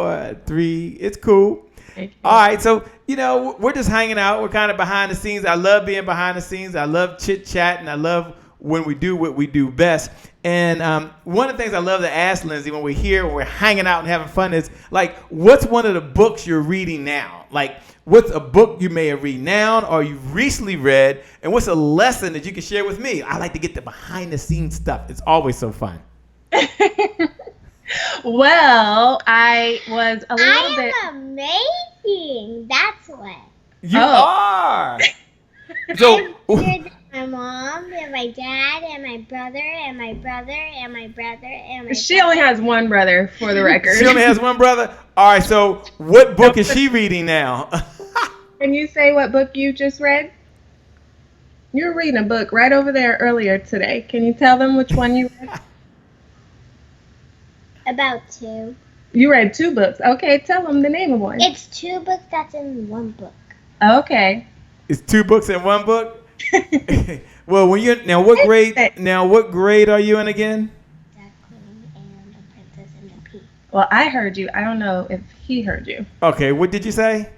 or 3. It's cool. All right, so, we're just hanging out. We're kind of behind the scenes. I love being behind the scenes. I love chit-chatting. I love when we do what we do best. And one of the things I love to ask Lindsey when we're here, when we're hanging out and having fun is, like, what's one of the books you're reading now? Like, what's a book you may have read now or you've recently read? And what's a lesson that you can share with me? I like to get the behind-the-scenes stuff. It's always so fun. Well, I was a little bit... I am amazing. That's what. You are. So, I'm my mom and my dad and my brother and my brother and my brother and my She only has one brother, for the record. She only has one brother? All right, so what book is she reading now? Can you say what book you just read? You were reading a book right over there earlier today. Can you tell them which one you read? About 2. You read 2 books. Okay, tell them the name of one. It's 2 books that's in 1 book. Okay. It's 2 books in 1 book? Well, what grade are you in again? Duckling and the Princess and the Pea. Well, I heard you. I don't know if he heard you. Okay, what did you say?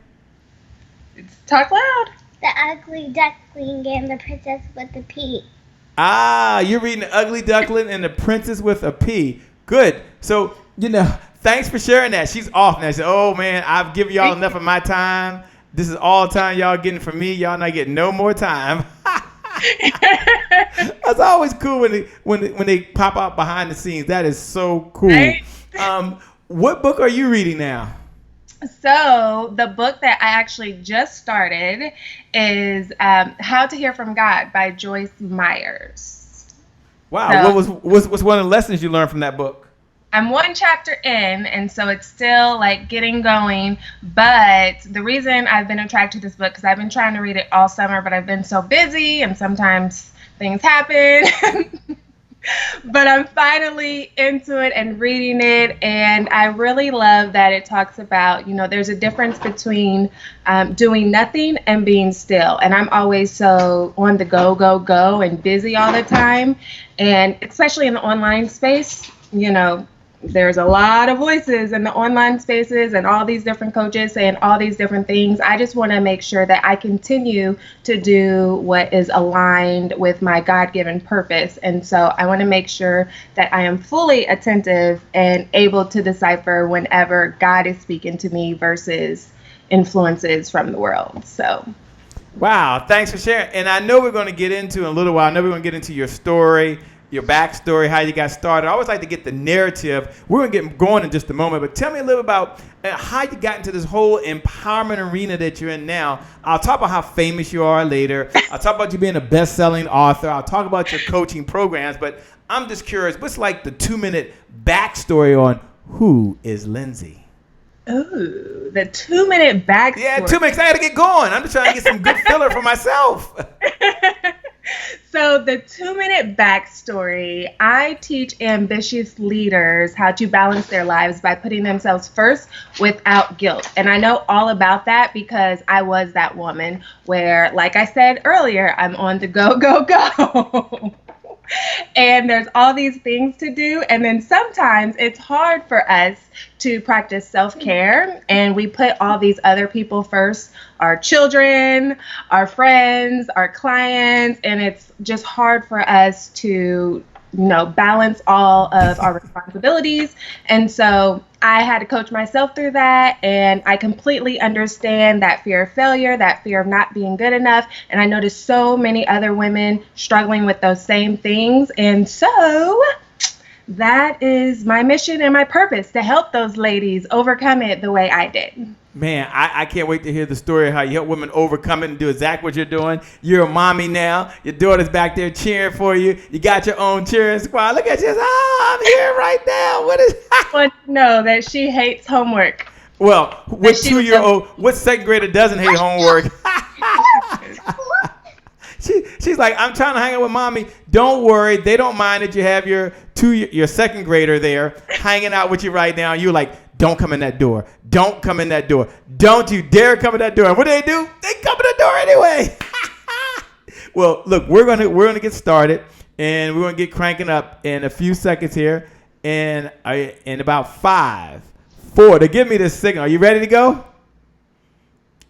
Talk loud. The Ugly Duckling and the Princess with the Pea. Ah, you're reading The Ugly Duckling and the Princess with a P. Good. So, thanks for sharing that. She's off now. She said, oh, man, I've given y'all enough of my time. This is all the time y'all getting from me. Y'all not getting no more time. That's always cool when they pop out behind the scenes. That is so cool. Right? What book are you reading now? So the book that I actually just started is How to Hear from God by Joyce Myers. Wow. So, what's one of the lessons you learned from that book? I'm 1 chapter in, and so it's still like getting going. But the reason I've been attracted to this book, because I've been trying to read it all summer, but I've been so busy and sometimes things happen. But I'm finally into it and reading it, and I really love that it talks about, there's a difference between doing nothing and being still. And I'm always so on the go, and busy all the time. And especially in the online space, there's a lot of voices in the online spaces and all these different coaches saying all these different things. I just want to make sure that I continue to do what is aligned with my God-given purpose. And so I want to make sure that I am fully attentive and able to decipher whenever God is speaking to me versus influences from the world. So. Wow. Thanks for sharing. And I know we're going to get into in a little while. I know we're going to get into your story, your backstory, how you got started. I always like to get the narrative. We're going to get going in just a moment, but tell me a little about how you got into this whole empowerment arena that you're in now. I'll talk about how famous you are later. I'll talk about you being a best-selling author. I'll talk about your coaching programs, but I'm just curious, what's like the 2-minute backstory on who is Lindsey? Ooh, the 2-minute backstory. Yeah, 2 minutes. I got to get going. I'm just trying to get some good filler for myself. So the 2-minute backstory, I teach ambitious leaders how to balance their lives by putting themselves first without guilt. And I know all about that because I was that woman where, like I said earlier, I'm on the go. And there's all these things to do. And then sometimes it's hard for us to practice self-care. And we put all these other people first, our children, our friends, our clients. And it's just hard for us to, balance all of our responsibilities. And so I had to coach myself through that. And I completely understand that fear of failure, that fear of not being good enough. And I noticed so many other women struggling with those same things. And so that is my mission and my purpose, to help those ladies overcome it the way I did. Man, I can't wait to hear the story of how you help women overcome it and do exactly what you're doing. You're a mommy now. Your daughter's back there cheering for you. You got your own cheering squad. Look at you. I'm here right now. What is But know that she hates homework. Well, what 2-year-old, what 2nd grader doesn't hate homework? She's like, I'm trying to hang out with mommy. Don't worry. They don't mind that you have your 2nd grader there hanging out with you right now. You're like, don't come in that door. Don't come in that door. Don't you dare come in that door. And what do? They come in the door anyway. Well, look, we're gonna get started, and we're gonna get cranking up in a few seconds here. And in about 5, 4 to give me this signal. Are you ready to go?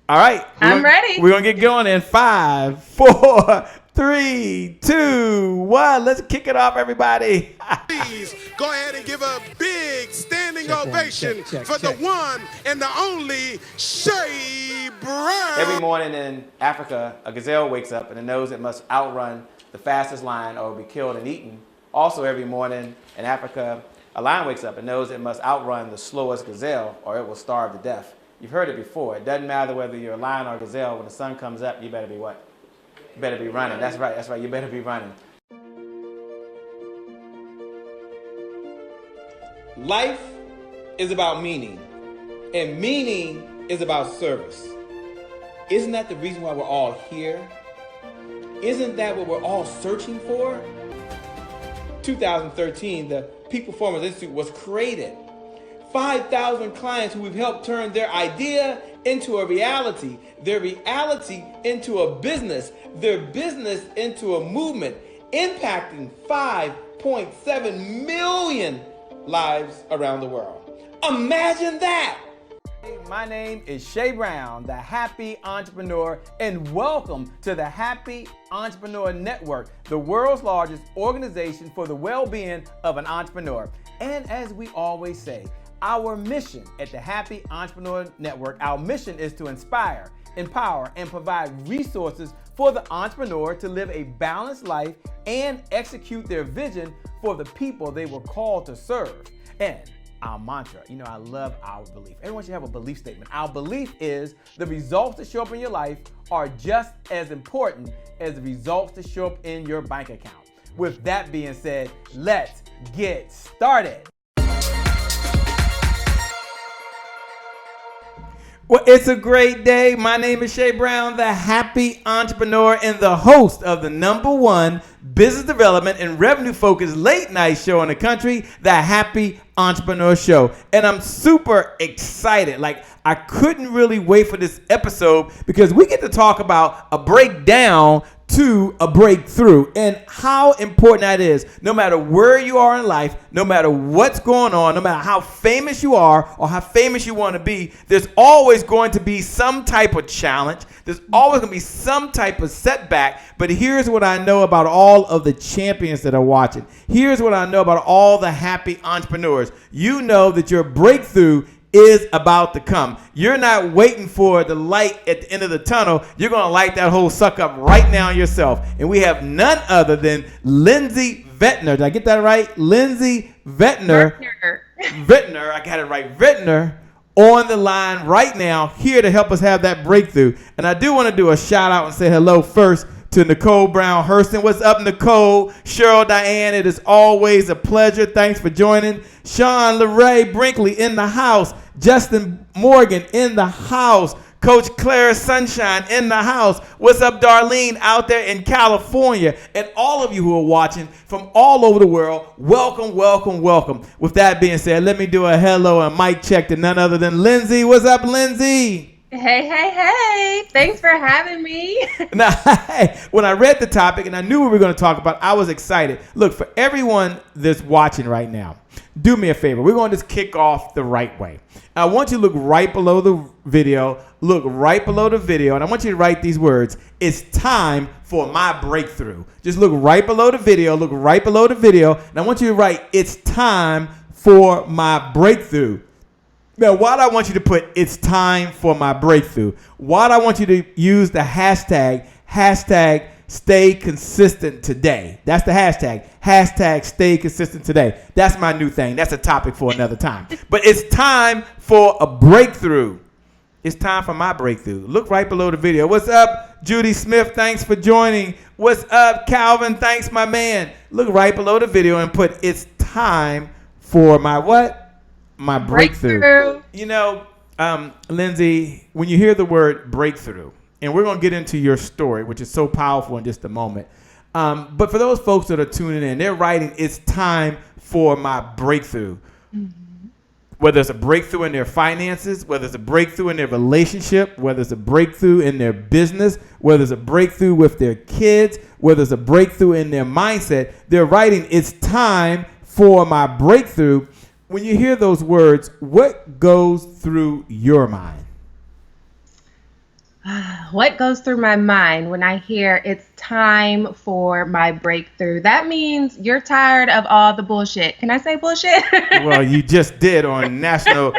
All right. I'm ready. We're going to get going in 5, 4, 3, 2, 1. Let's kick it off, everybody. Please go ahead and give a big standing ovation for the one and the only Shay Brown. Every morning in Africa, a gazelle wakes up and it knows it must outrun the fastest lion or be killed and eaten. Also, every morning in Africa, a lion wakes up and knows it must outrun the slowest gazelle or it will starve to death. You've heard it before. It doesn't matter whether you're a lion or a gazelle. When the sun comes up, you better be what? You better be running. That's right. That's right. You better be running. Life is about meaning, and meaning is about service. Isn't that the reason why we're all here? Isn't that what we're all searching for? 2013, the Peak Performance Institute was created. 5,000 clients who we've helped turn their idea into a reality, their reality into a business, their business into a movement, impacting 5.7 million lives around the world. Imagine that! My name is Shay Brown, the Happy Entrepreneur, and welcome to the Happy Entrepreneur Network, the world's largest organization for the well-being of an entrepreneur. And as we always say, our mission at the Happy Entrepreneur Network, our mission is to inspire, empower, and provide resources for the entrepreneur to live a balanced life and execute their vision for the people they were called to serve. And our mantra, I love our belief. Everyone should have a belief statement. Our belief is the results that show up in your life are just as important as the results that show up in your bank account. With that being said, let's get started. Well, it's a great day. My name is Shay Brown, the Happy Entrepreneur and the host of the #1 business development and revenue focused late night show in the country, the Happy Entrepreneur Show. And I'm super excited. I couldn't really wait for this episode because we get to talk about a breakdown to a breakthrough and how important that is. No matter where you are in life, no matter what's going on, no matter how famous you are or how famous you want to be, there's always going to be some type of challenge. There's always going to be some type of setback. But here's what I know about all of the champions that are watching. Here's what I know about all the happy entrepreneurs. You know that your breakthrough is about to come. You're not waiting for the light at the end of the tunnel. You're going to light that whole suck up right now yourself. And we have none other than Lindsey Vertner. Did I get that right? Lindsey Vertner. Vertner, I got it right. Vertner on the line right now, here to help us have that breakthrough. And I do want to do a shout out and say hello first to Nicole Brown Hurston. What's up, Nicole? Cheryl Diane, it is always a pleasure. Thanks for joining. Sean LeRae Brinkley in the house. Justin Morgan in the house. Coach Clara Sunshine in the house. What's up, Darlene, out there in California? And all of you who are watching from all over the world, welcome, welcome, welcome. With that being said, let me do a hello and mic check to none other than Lindsey. What's up, Lindsey? Hey. Thanks for having me. Now, when I read the topic and I knew we were going to talk about it, I was excited. Look, for everyone that's watching right now, do me a favor. We're going to just kick off the right way. I want you to look right below the video. Look right below the video, and I want you to write these words. It's time for my breakthrough. Just look right below the video. Look right below the video, and I want you to write, it's time for my breakthrough. Now, why do I want you to put it's time for my breakthrough? Why do I want you to use the hashtag stay consistent today? That's the hashtag stay consistent today. That's my new thing. That's a topic for another time. But it's time for a breakthrough. It's time for my breakthrough. Look right below the video. What's up, Judy Smith? Thanks for joining. What's up, Calvin? Thanks, my man. Look right below the video and put it's time for my what? My breakthrough. Lindsey, when you hear the word breakthrough, and we're going to get into your story, which is so powerful in just a moment. But for those folks that are tuning in, they're writing, it's time for my breakthrough. Mm-hmm. Whether it's a breakthrough in their finances, whether it's a breakthrough in their relationship, whether it's a breakthrough in their business, whether it's a breakthrough with their kids, whether it's a breakthrough in their mindset, they're writing, it's time for my breakthrough. when you hear those words, what goes through your mind? What goes through my mind when I hear it's time for my breakthrough? That means you're tired of all the bullshit. Can I say bullshit? Well, you just did on national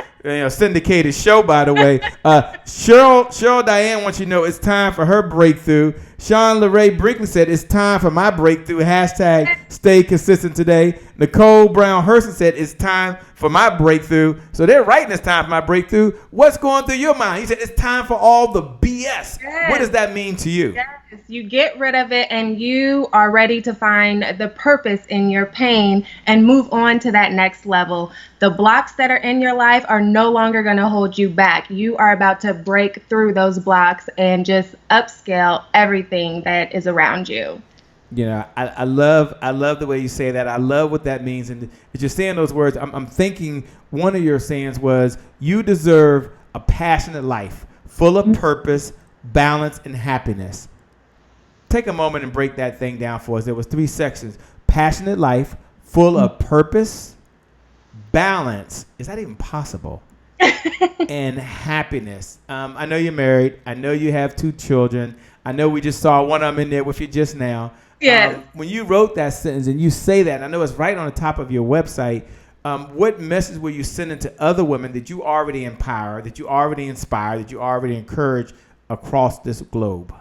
syndicated show, by the way. Cheryl Diane wants you to know it's time for her breakthrough. Sean LeRae Brinkley said it's time for my breakthrough. Hashtag stay consistent today. Nicole Brown Hurston said it's time for my breakthrough. So they're writing it's time for my breakthrough. What's going through your mind? He said it's time for all the BS. Yes. What does that mean to you? Yes. You get rid of it and you are ready to find the purpose in your pain and move on to that next level. The blocks that are in your life are no longer going to hold you back. You are about to break through those blocks and just upscale everything that is around you. You know, I love the way you say that. I love what that means. And as you're saying those words, I'm thinking one of your sayings was, you deserve a passionate life full of purpose, balance, and happiness. Take a moment and break that thing down for us. There was 3 sections. Passionate life, full of purpose, balance. Is that even possible? And happiness. I know you're married. I know you have 2 children. I know we just saw one of them in there with you just now. Yeah. When you wrote that sentence and you say that, I know it's right on the top of your website. What message were you sending to other women that you already empower, that you already inspire, that you already encourage across this globe?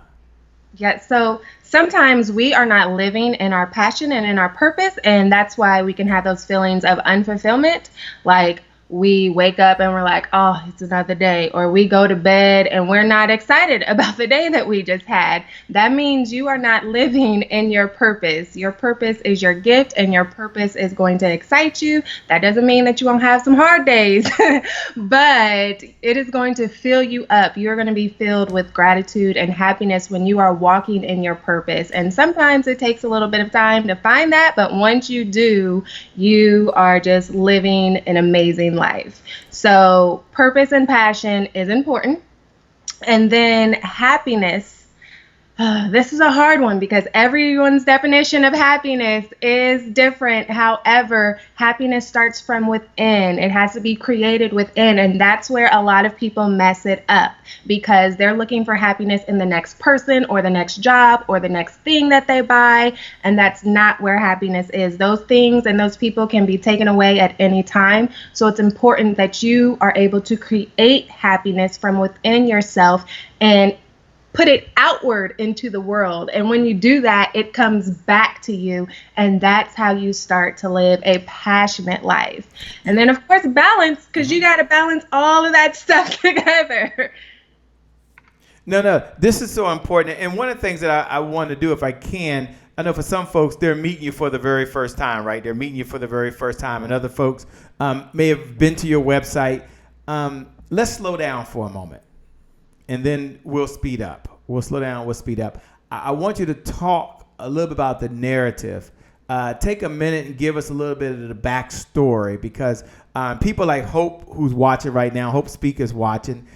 Yeah, so sometimes we are not living in our passion and in our purpose, and that's why we can have those feelings of unfulfillment. Like, we wake up and we're like, oh, it's another day. Or we go to bed and we're not excited about the day that we just had. That means you are not living in your purpose. Your purpose is your gift and your purpose is going to excite you. That doesn't mean that you won't have some hard days, but it is going to fill you up. You're going to be filled with gratitude and happiness when you are walking in your purpose. And sometimes it takes a little bit of time to find that, but once you do, you are just living an amazing life. So purpose and passion is important. And then happiness. This is a hard one because everyone's definition of happiness is different. However, happiness starts from within. It has to be created within. And that's where a lot of people mess it up because they're looking for happiness in the next person or the next job or the next thing that they buy. And that's not where happiness is. Those things and those people can be taken away at any time. So it's important that you are able to create happiness from within yourself and put it outward into the world. And when you do that, it comes back to you. And that's how you start to live a passionate life. And then, of course, balance, because you got to balance all of that stuff together. No, this is so important. And one of the things that I want to do, if I can, I know for some folks, they're meeting you for the very first time, right? They're meeting you for the very first time. And other folks may have been to your website. Let's slow down for a moment. And then we'll speed up. We'll slow down, we'll speed up. I want you to talk a little bit about the narrative. Take a minute and give us a little bit of the backstory because people like Hope, who's watching right now, Hope Speaker's watching.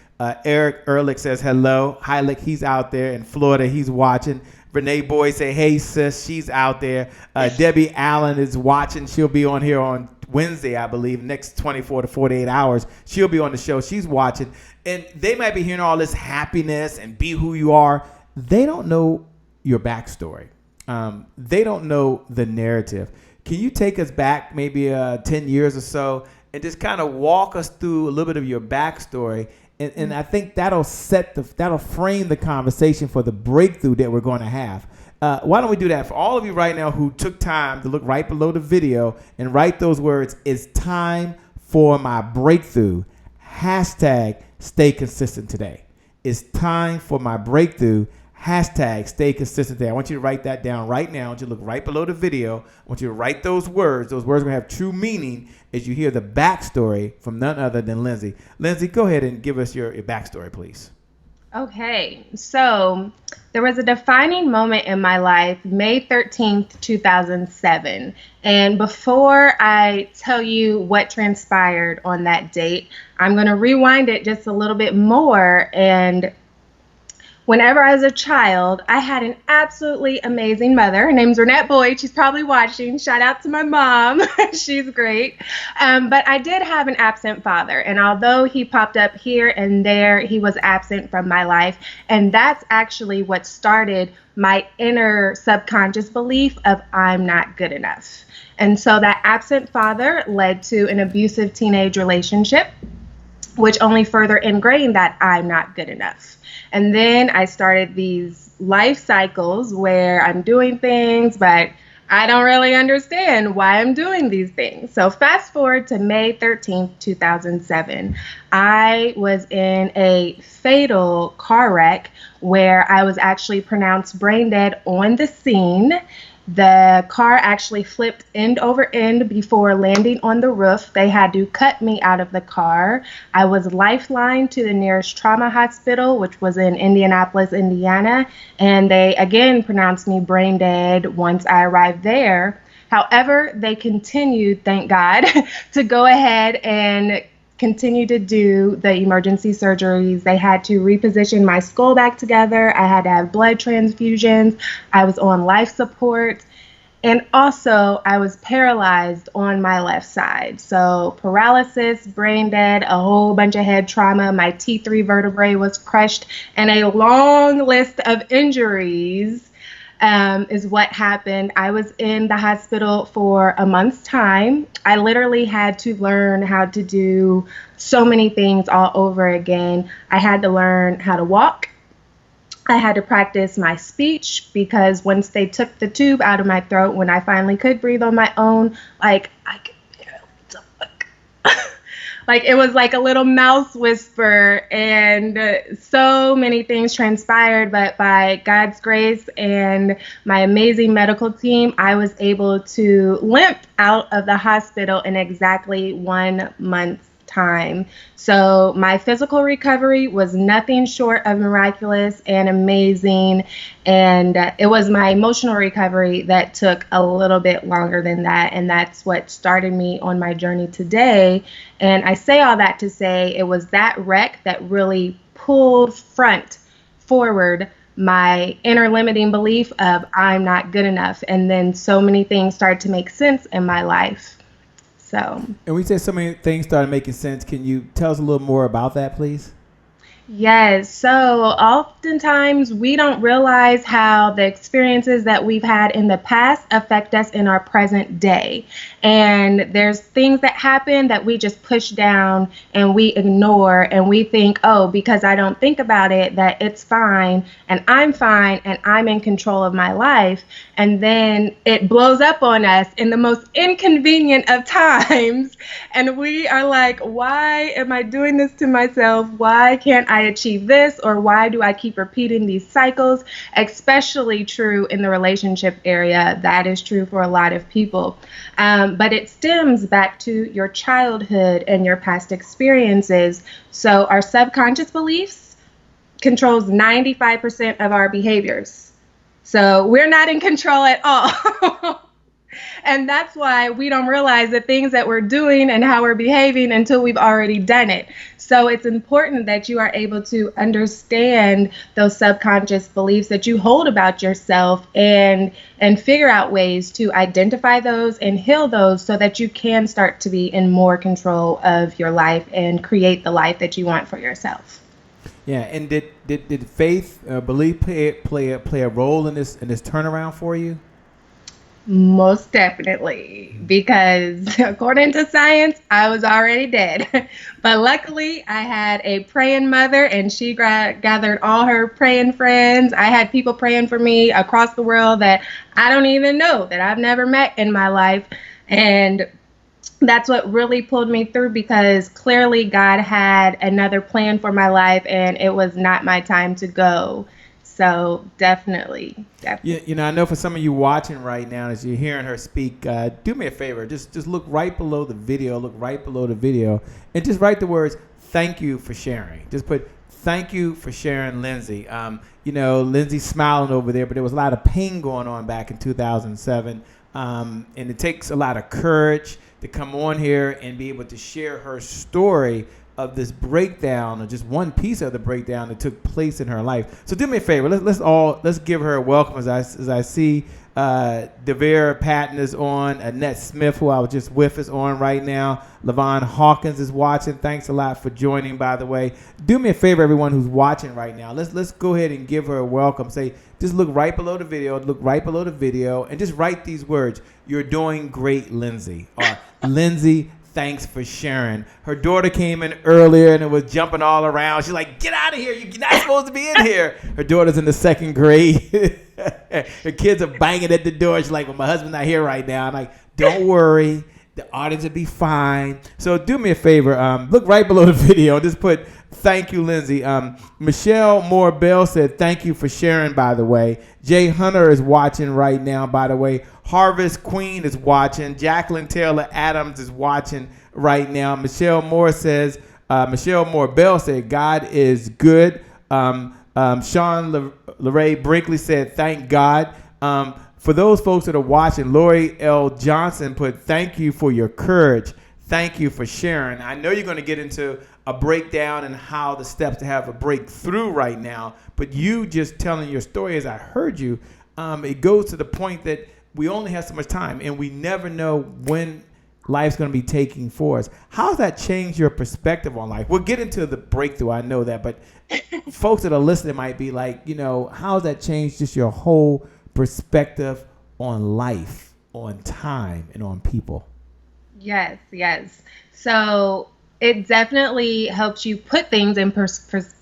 Eric Ehrlich says hello. Heilig, he's out there in Florida. He's watching. Renee Boyd say, hey, sis, she's out there. Debbie Allen is watching. She'll be on here on Wednesday, I believe, next 24 to 48 hours. She'll be on the show. She's watching. And they might be hearing all this happiness and be who you are. They don't know your backstory. They don't know the narrative. Can you take us back maybe 10 years or so and just kind of walk us through a little bit of your backstory? And I think that'll frame the conversation for the breakthrough that we're going to have. Why don't we do that for all of you right now who took time to look right below the video and write those words, it's time for my breakthrough. Hashtag stay consistent today. It's time for my breakthrough. Hashtag stay consistent today. I want you to write that down right now. I want you to look right below the video. I want you to write those words. Those words are going to have true meaning as you hear the backstory from none other than Lindsey. Lindsey, go ahead and give us your backstory, please. Okay, so there was a defining moment in my life, May 13th, 2007. And before I tell you what transpired on that date, I'm going to rewind it just a little bit more. And Whenever I was a child, I had an absolutely amazing mother. Her name's Renette Boyd. She's probably watching. Shout out to my mom. She's great. But I did have an absent father. And although he popped up here and there, he was absent from my life. And that's actually what started my inner subconscious belief of I'm not good enough. And so that absent father led to an abusive teenage relationship, which only further ingrained that I'm not good enough. And then I started these life cycles where I'm doing things, but I don't really understand why I'm doing these things. So fast forward to May 13th, 2007. I was in a fatal car wreck where I was actually pronounced brain dead on the scene. The car actually flipped end over end before landing on the roof. They had to cut me out of the car. I was lifelined to the nearest trauma hospital, which was in Indianapolis, Indiana, and they again pronounced me brain dead once I arrived there. However, they continued, thank God, to go ahead and continue to do the emergency surgeries. They had to reposition my skull back together. I had to have blood transfusions. I was on life support. And also, I was paralyzed on my left side. So paralysis, brain dead, a whole bunch of head trauma. My T3 vertebrae was crushed, and a long list of injuries is what happened. I was in the hospital for a month's time. I literally had to learn how to do so many things all over again. I had to learn how to walk. I had to practice my speech because once they took the tube out of my throat, when I finally could breathe on my own, like I could barely talk. Like it was like a little mouse whisper, and so many things transpired. But by God's grace and my amazing medical team, I was able to limp out of the hospital in exactly 1 month's time. So my physical recovery was nothing short of miraculous and amazing. And it was my emotional recovery that took a little bit longer than that. And that's what started me on my journey today. And I say all that to say it was that wreck that really pulled forward my inner limiting belief of I'm not good enough. And then so many things started to make sense in my life. So. And we said so many things started making sense. Can you tell us a little more about that, please? Yes. So oftentimes we don't realize how the experiences that we've had in the past affect us in our present day. And there's things that happen that we just push down and we ignore, and we think, oh, because I don't think about it, that it's fine and I'm in control of my life. And then it blows up on us in the most inconvenient of times. And we are like, why am I doing this to myself? Why can't I achieve this? Or why do I keep repeating these cycles? Especially true in the relationship area. That is true for a lot of people. But it stems back to your childhood and your past experiences. So our subconscious beliefs controls 95% of our behaviors. So we're not in control at all. And that's why we don't realize the things that we're doing and how we're behaving until we've already done it. So it's important that you are able to understand those subconscious beliefs that you hold about yourself and figure out ways to identify those and heal those so that you can start to be in more control of your life and create the life that you want for yourself. Yeah, and did faith, belief play a role in this turnaround for you? Most definitely, because according to science, I was already dead. But luckily, I had a praying mother, and she gathered all her praying friends. I had people praying for me across the world that I don't even know, that I've never met in my life. And that's what really pulled me through, because clearly God had another plan for my life, and it was not my time to go. So definitely. Yeah, I know for some of you watching right now, as you're hearing her speak, do me a favor. Just look right below the video. And just write the words, "Thank you for sharing." Just put, "Thank you for sharing, Lindsey." Lindsey's smiling over there, but there was a lot of pain going on back in 2007. And it takes a lot of courage to come on here and be able to share her story of this breakdown, or just one piece of the breakdown that took place in her life. So do me a favor, let's give her a welcome as I see Devere Patton is on, Annette Smith, who I was just with, is on right now. Levon Hawkins is watching. Thanks a lot for joining, by the way. Do me a favor, everyone who's watching right now. Let's go ahead and give her a welcome. Say, just look right below the video, and just write these words: "You're doing great, Lindsey," or "Lindsey, thanks for sharing." Her daughter came in earlier and it was jumping all around. She's like, "Get out of here. You're not supposed to be in here." Her daughter's in the 2nd grade. Her kids are banging at the door. She's like, "Well, my husband's not here right now." I'm like, "Don't worry. The audience will be fine." So do me a favor. Look right below the video. Just put, "Thank you, Lindsey." Michelle Moore Bell said, "Thank you for sharing," by the way. Jay Hunter is watching right now, by the way. Harvest Queen is watching. Jacqueline Taylor Adams is watching right now. Michelle Moore Bell said, "God is good." Sean LeRae Brinkley said, "Thank God." For those folks that are watching, Lori L. Johnson put, "Thank you for your courage. Thank you for sharing." I know you're going to get into a breakdown and how the steps to have a breakthrough right now, but you just telling your story, as I heard you, it goes to the point that we only have so much time and we never know when life's going to be taking for us. How's that changed your perspective on life? We'll get into the breakthrough, I know that, but folks that are listening might be like, how's that changed just your whole perspective on life, on time, and on people? Yes. So it definitely helps you put things in perspective,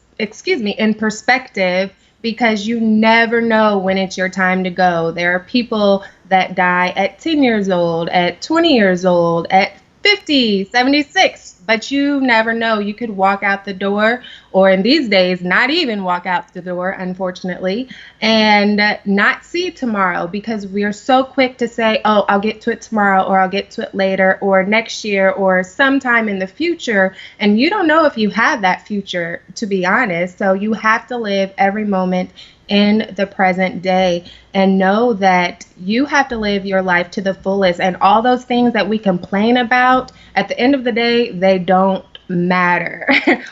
because you never know when it's your time to go. There are people that die at 10 years old, at 20 years old, at 50, 76, but you never know. You could walk out the door, or in these days, not even walk out the door, unfortunately, and not see tomorrow, because we are so quick to say, "Oh, I'll get to it tomorrow," or "I'll get to it later," or "next year," or "sometime in the future." And you don't know if you have that future, to be honest. So you have to live every moment in the present day and know that you have to live your life to the fullest. And all those things that we complain about, at the end of the day, they don't matter.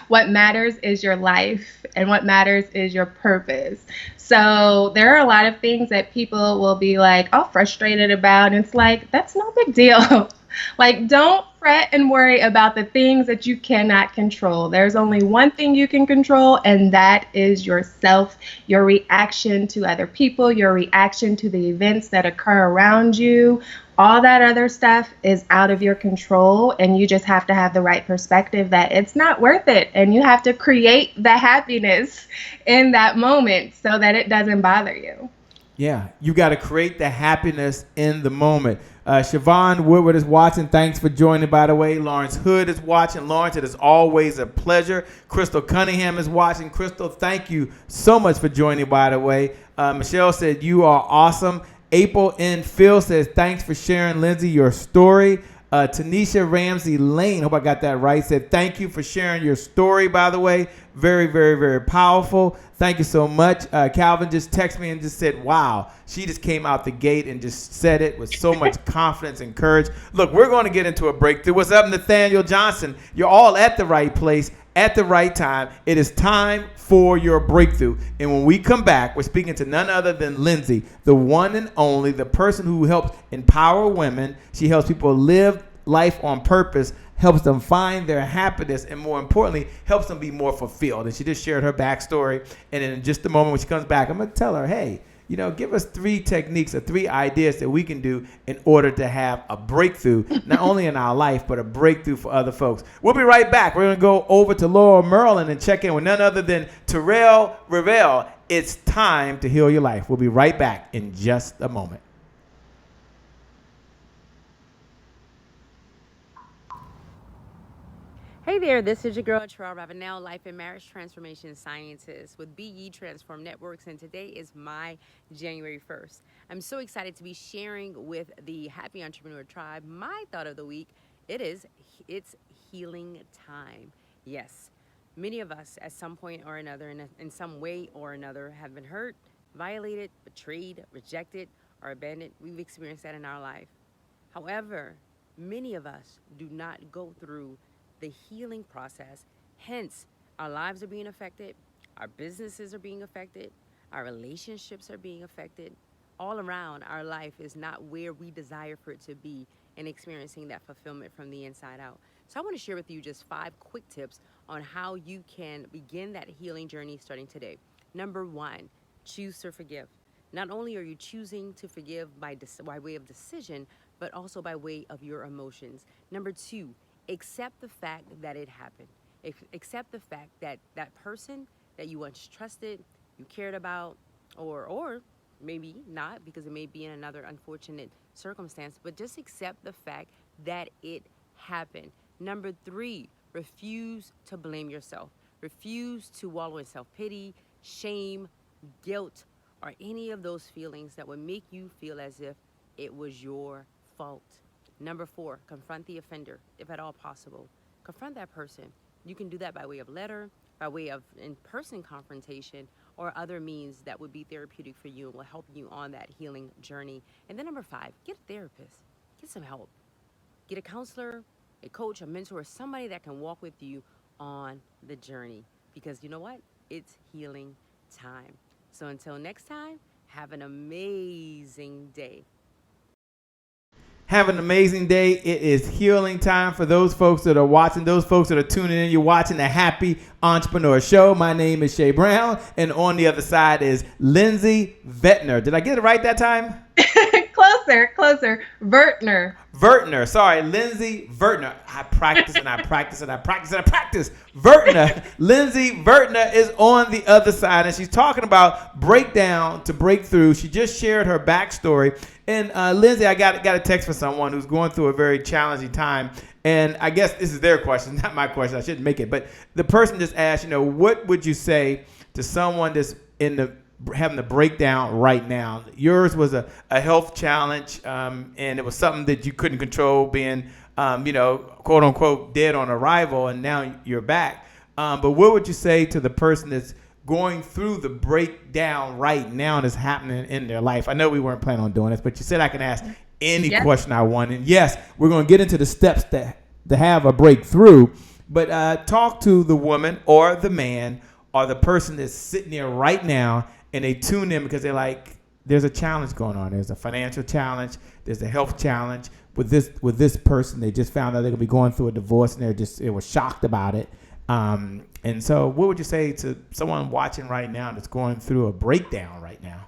What matters is your life, and what matters is your purpose. So there are a lot of things that people will be like, all frustrated about, and it's like, that's no big deal. Like, don't fret and worry about the things that you cannot control. There's only one thing you can control, and that is yourself, your reaction to other people, your reaction to the events that occur around you. All that other stuff is out of your control, and you just have to have the right perspective that it's not worth it, and you have to create the happiness in that moment so that it doesn't bother you. Yeah, you got to create the happiness in the moment. Siobhan Woodward is watching. Thanks for joining, by the way. Lawrence Hood is watching. Lawrence, it is always a pleasure. Crystal Cunningham is watching. Crystal, thank you so much for joining, by the way. Michelle said, "You are awesome." April N. Phil says, "Thanks for sharing, Lindsey, your story." Tanisha Ramsey Lane, hope I got that right, said, "Thank you for sharing your story, by the way. Very, very, very powerful. Thank you so much." Calvin just texted me and just said, "Wow, she just came out the gate and just said it with so much confidence and courage." Look, we're going to get into a breakthrough. What's up, Nathaniel Johnson? You're all at the right place at the right time. It is time for your breakthrough. And when we come back, we're speaking to none other than Lindsey, the one and only, the person who helps empower women. She helps people live life on purpose, helps them find their happiness, and more importantly, helps them be more fulfilled. And she just shared her backstory. And in just a moment when she comes back, I'm going to tell her, hey, give us 3 techniques or 3 ideas that we can do in order to have a breakthrough, not only in our life, but a breakthrough for other folks. We'll be right back. We're going to go over to Laurel, Maryland, and check in with none other than Terrell Revel. It's time to heal your life. We'll be right back in just a moment. Hey there, this is your girl, Terrell Ravenel, Life and Marriage Transformation Scientist with BE Transform Networks, and today is my January 1st. I'm so excited to be sharing with the Happy Entrepreneur Tribe my thought of the week. It's healing time. Yes, many of us at some point or another, in some way or another, have been hurt, violated, betrayed, rejected, or abandoned. We've experienced that in our life. However, many of us do not go through the healing process Hence, our lives are being affected, our businesses are being affected, our relationships are being affected. All around, our life is not where we desire for it to be and experiencing that fulfillment from the inside out. So I want to share with you just 5 quick tips on how you can begin that healing journey starting today. Number 1, choose to forgive. Not only are you choosing to forgive by way of decision, but also by way of your emotions. Number 2, accept the fact that it happened. Accept the fact that that person that you once trusted, you cared about, or maybe not, because it may be in another unfortunate circumstance, but just accept the fact that it happened. Number 3, refuse to blame yourself. Refuse to wallow in self-pity, shame, guilt, or any of those feelings that would make you feel as if it was your fault. Number 4, confront the offender, if at all possible. Confront that person. You can do that by way of letter, by way of in-person confrontation, or other means that would be therapeutic for you and will help you on that healing journey. And then number 5, get a therapist. Get some help. Get a counselor, a coach, a mentor, somebody that can walk with you on the journey. Because you know what? It's healing time. So until next time, have an amazing day. Have an amazing day. It is healing time for those folks that are watching, those folks that are tuning in. You're watching the Happy Entrepreneur Show. My name is Shay Brown, and on the other side is Lindsey Vertner. Did I get it right that time? Closer. Vertner. Sorry, Lindsey Vertner. I practice and I practice and I practice and I practice. Vertner. Lindsey Vertner is on the other side, and she's talking about breakdown to breakthrough. She just shared her backstory. And Lindsey, I got a text from someone who's going through a very challenging time. And I guess this is their question, not my question. I shouldn't make it. But the person just asked, what would you say to someone that's having the breakdown right now? Yours was a health challenge, and it was something that you couldn't control, being, quote unquote, dead on arrival, and now you're back. But what would you say to the person that's going through the breakdown right now that's happening in their life? I know we weren't planning on doing this, but you said I can ask any question I want. And yes, we're going to get into the steps to have a breakthrough. But talk to the woman or the man or the person that's sitting there right now, and they tune in because they're like, there's a challenge going on. There's a financial challenge. There's a health challenge. With this person, they just found out they're going to be going through a divorce, and they were shocked about it. And so what would you say to someone watching right now that's going through a breakdown right now?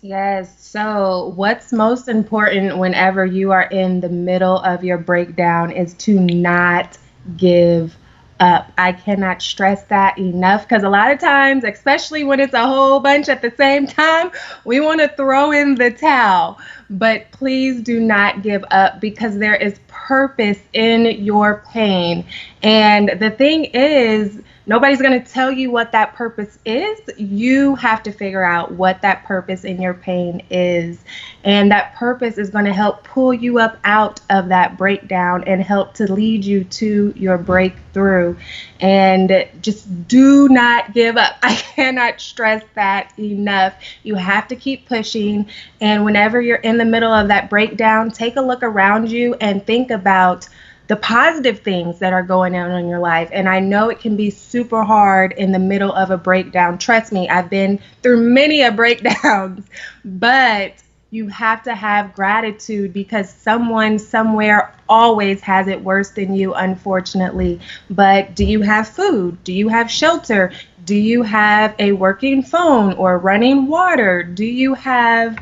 Yes. So what's most important whenever you are in the middle of your breakdown is to not give up. I cannot stress that enough, because a lot of times, especially when it's a whole bunch at the same time, we want to throw in the towel. But please do not give up, because there is purpose in your pain. And the thing is, nobody's going to tell you what that purpose is. You have to figure out what that purpose in your pain is. And that purpose is going to help pull you up out of that breakdown and help to lead you to your breakthrough. And just do not give up. I cannot stress that enough. You have to keep pushing. And whenever you're in the middle of that breakdown, take a look around you and think about the positive things that are going on in your life. And I know it can be super hard in the middle of a breakdown. Trust me, I've been through many a breakdowns, but you have to have gratitude, because someone somewhere always has it worse than you, unfortunately. But do you have food? Do you have shelter? Do you have a working phone or running water? Do you have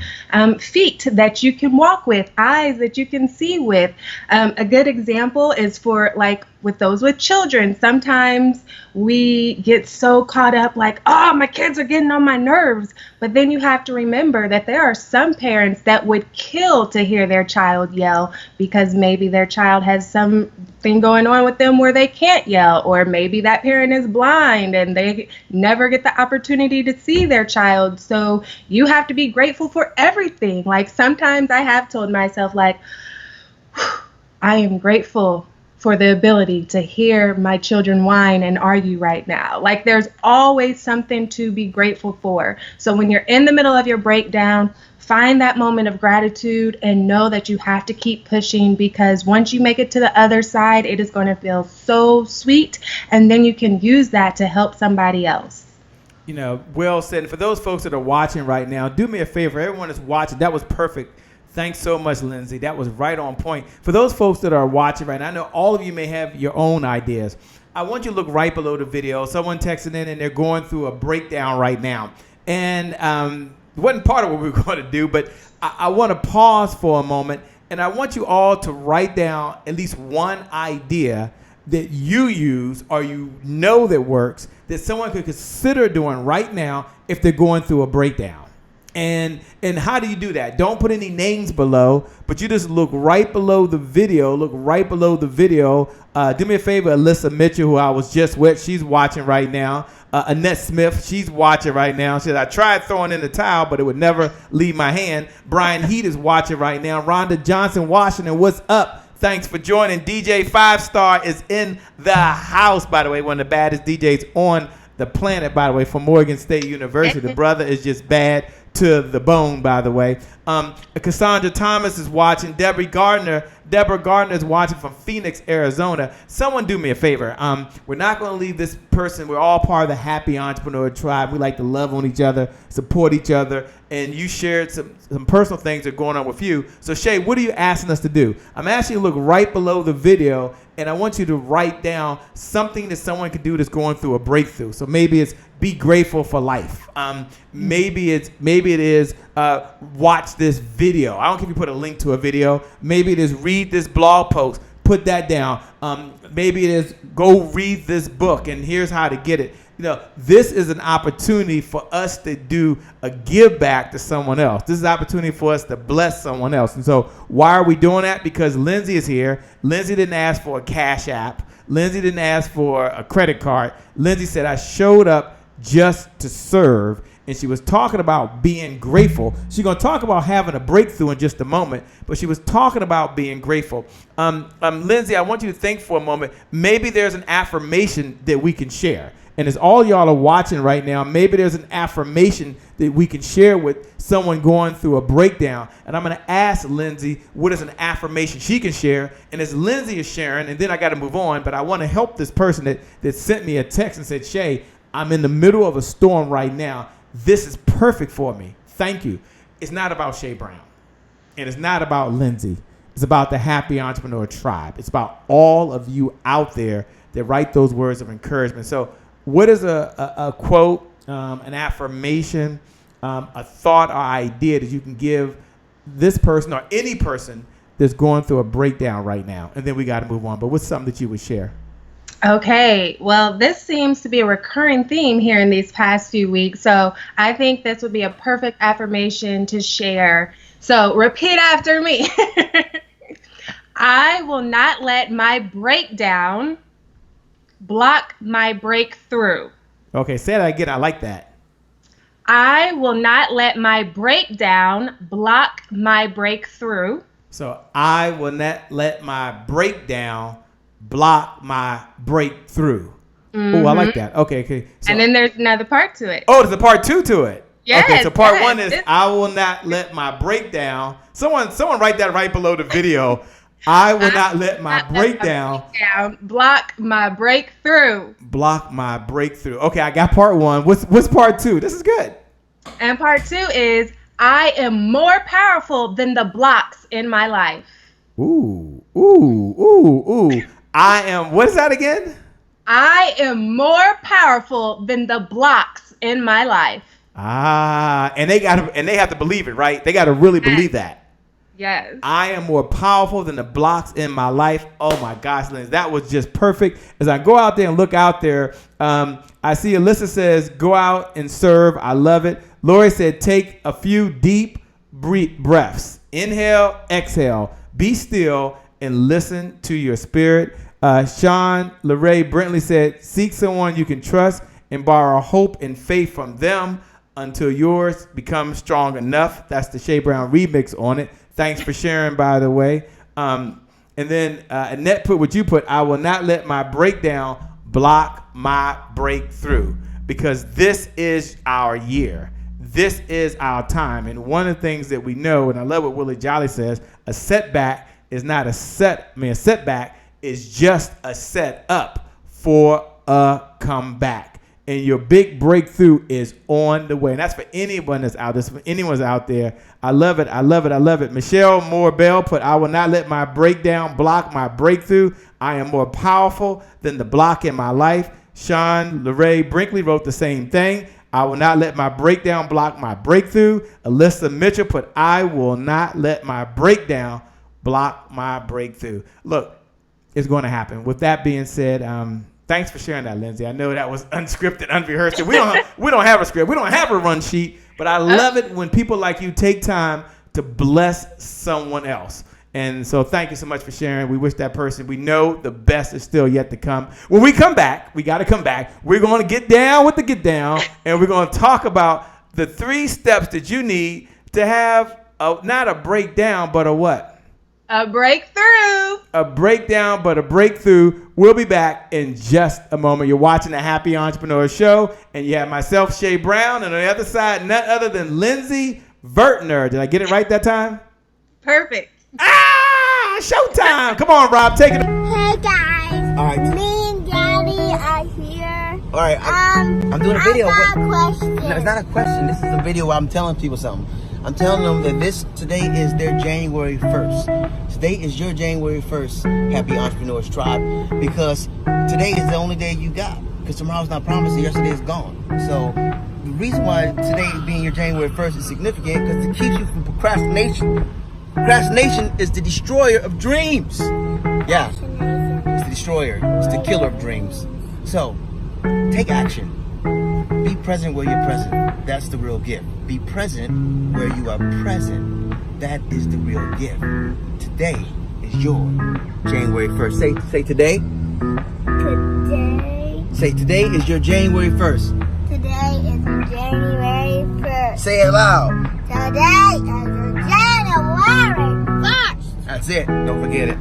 feet that you can walk with, eyes that you can see with? A good example is for with those with children. Sometimes we get so caught up my kids are getting on my nerves. But then you have to remember that there are some parents that would kill to hear their child yell, because maybe their child has something going on with them where they can't yell, or maybe that parent is blind and they never get the opportunity to see their child. So you have to be grateful for everything. Sometimes I have told myself I am grateful for the ability to hear my children whine and argue right now. Like, there's always something to be grateful for. So when you're in the middle of your breakdown, find that moment of gratitude and know that you have to keep pushing, because once you make it to the other side, it is going to feel so sweet. And then you can use that to help somebody else. You know, well said. And for those folks that are watching right now, do me a favor. Everyone that's watching, that was perfect. Thanks so much, Lindsey. That was right on point. For those folks that are watching right now, I know all of you may have your own ideas. I want you to look right below the video. Someone texted in and they're going through a breakdown right now. And it wasn't part of what we were going to do, but I want to pause for a moment. And I want you all to write down at least one idea that you use or you know that works that someone could consider doing right now if they're going through a breakdown. And how do you do that? Don't put any names below, but you just look right below the video. Look right below the video. Do me a favor, Alyssa Mitchell, who I was just with. She's watching right now. Annette Smith, she's watching right now. She said, I tried throwing in the towel, but it would never leave my hand. Brian Heat is watching right now. Rhonda Johnson, Washington, what's up? Thanks for joining. DJ 5-Star is in the house, by the way, one of the baddest DJs on the planet, by the way, from Morgan State University. The brother is just bad to the bone, by the way. Cassandra Thomas is watching. Deborah Gardner is watching from Phoenix, Arizona. Someone do me a favor. We're not going to leave this person. We're all part of the Happy Entrepreneur Tribe. We like to love on each other, support each other, and you shared some personal things that are going on with you. So, Shay, what are you asking us to do? I'm asking you to look right below the video, and I want you to write down something that someone could do that's going through a breakthrough. So maybe it's be grateful for life. Maybe it is watch this video. I don't care if you put a link to a video. Maybe it is read this blog post. Put that down. Maybe it is go read this book, and here's how to get it. You know, this is an opportunity for us to do a give back to someone else. This is an opportunity for us to bless someone else. And so why are we doing that? Because Lindsey is here. Lindsey didn't ask for a Cash App. Lindsey didn't ask for a credit card. Lindsey said, I showed up just to serve. And she was talking about being grateful. She's going to talk about having a breakthrough in just a moment, but she was talking about being grateful. Lindsey, I want you to think for a moment. Maybe there's an affirmation that we can share. And as all y'all are watching right now, maybe there's an affirmation that we can share with someone going through a breakdown. And I'm going to ask Lindsey what is an affirmation she can share. And as Lindsey is sharing, and then I got to move on, but I want to help this person that sent me a text and said, Shay, I'm in the middle of a storm right now. This is perfect for me. Thank you. It's not about Shay Brown. And it's not about Lindsey. It's about the Happy Entrepreneur Tribe. It's about all of you out there that write those words of encouragement. So what is a quote, an affirmation, a thought or idea that you can give this person or any person that's going through a breakdown right now? And then we got to move on. But what's something that you would share? Okay, well, this seems to be a recurring theme here in these past few weeks. So I think this would be a perfect affirmation to share. So repeat after me. I will not let my breakdown block my breakthrough. Okay, say that again. I like that. I will not let my breakdown block my breakthrough. So I will not let my breakdown block my breakthrough. Mm-hmm. Oh, I like that. Okay. So, and then there's another part to it. Oh, there's a part two to it. Yes, okay, so part one is I will not let my breakdown. Someone write that right below the video. I will not let my breakdown block my breakthrough. Block my breakthrough. Okay, I got part one. What's part two? This is good. And part two is I am more powerful than the blocks in my life. Ooh. I am, what is that again? I am more powerful than the blocks in my life. And they have to believe it, right? They got to really believe that. Yes. I am more powerful than the blocks in my life. Oh my gosh, Lindsey, that was just perfect. As I go out there and look out there, I see Alyssa says, go out and serve. I love it. Lori said, take a few deep breaths. Inhale, exhale. Be still and listen to your spirit. Sean LeRae Brentley said, seek someone you can trust and borrow hope and faith from them until yours becomes strong enough. That's the Shay Brown remix on it. Thanks for sharing, by the way. And then Annette put what you put. I will not let my breakdown block my breakthrough, because this is our year. This is our time. And one of the things that we know, and I love what Willie Jolly says, a setback is not a setback is just a set up for a comeback. And your big breakthrough is on the way. And that's for anyone that's out there. For anyone's out there. I love it. I love it. I love it. Michelle Moore Bell put, I will not let my breakdown block my breakthrough. I am more powerful than the block in my life. Sean LeRae Brinkley wrote the same thing. I will not let my breakdown block my breakthrough. Alyssa Mitchell put, I will not let my breakdown block my breakthrough. Look, it's going to happen. With that being said, thanks for sharing that, Lindsey. I know that was unscripted, unrehearsed. We don't have a script. We don't have a run sheet. But I love it when people like you take time to bless someone else. And so thank you so much for sharing. We wish that person, we know the best is still yet to come. When we come back, we got to come back. We're going to get down with the get down, and we're going to talk about the 3 steps that you need to have not a breakdown, but a what? A breakthrough. A breakdown, but a breakthrough. We'll be back in just a moment. You're watching the Happy Entrepreneur Show, and you have myself, Shay Brown, and on the other side, none other than Lindsey Vertner. Did I get it right that time? Perfect. Showtime. Come on, Rob, take it. Hey guys. All right. Me and Daddy are here. All right, I'm doing a video. I got a question. No, it's not a question. This is a video where I'm telling people something. I'm telling them that today is their January 1st. Today is your January 1st, Happy Entrepreneurs Tribe, because today is the only day you got. Because tomorrow's not promised and yesterday is gone. So the reason why today being your January 1st is significant because it keeps you from procrastination. Procrastination is the destroyer of dreams. Yeah, it's the destroyer. It's the killer of dreams. So take action. Be present where you're present. That's the real gift. Be present where you are present. That is the real gift. Today is your January 1st. Say today. Today. Say today is your January 1st. Today is January 1st. Say it loud. Today is January 1st. That's it. Don't forget it.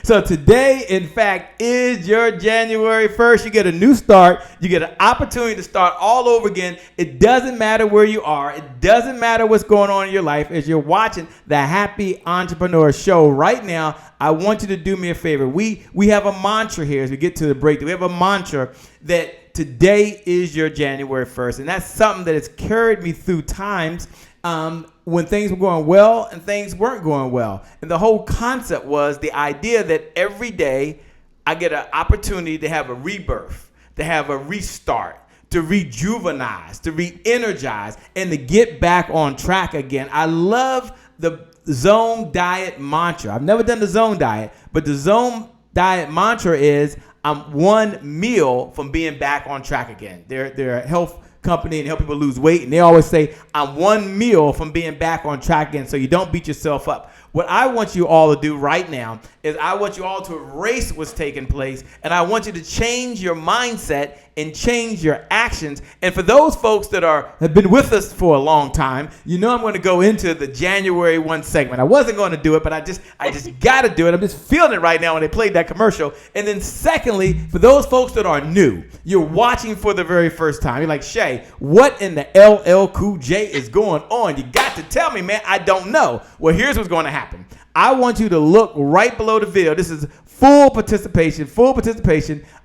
So today, in fact, is your January 1st. You get a new start. You get an opportunity to start all over again. It doesn't matter where you are. It doesn't matter what's going on in your life. As you're watching the Happy Entrepreneur Show right now, I want you to do me a favor. We have a mantra here as we get to the break. We have a mantra that today is your January 1st. And that's something that has carried me through times when things were going well and things weren't going well. And the whole concept was the idea that every day I get an opportunity to have a rebirth, to have a restart, to rejuvenize, to re-energize, and to get back on track again. I love the zone diet mantra. I've never done the zone diet, but the zone diet mantra is I'm one meal from being back on track again. They're a health company and help people lose weight, and they always say I'm one meal from being back on track again, so you don't beat yourself up. What I want you all to do right now is I want you all to erase what's taking place, and I want you to change your mindset and change your actions. And for those folks that have been with us for a long time, you know I'm going to go into the January 1 segment. I wasn't going to do it, but I just got to do it. I'm just feeling it right now when they played that commercial. And then secondly, for those folks that are new, you're watching for the very first time. You're like, Shay, what in the LL Cool J is going on? You got to tell me, man. I don't know. Well, here's what's going to happen. I want you to look right below the video. This is full participation.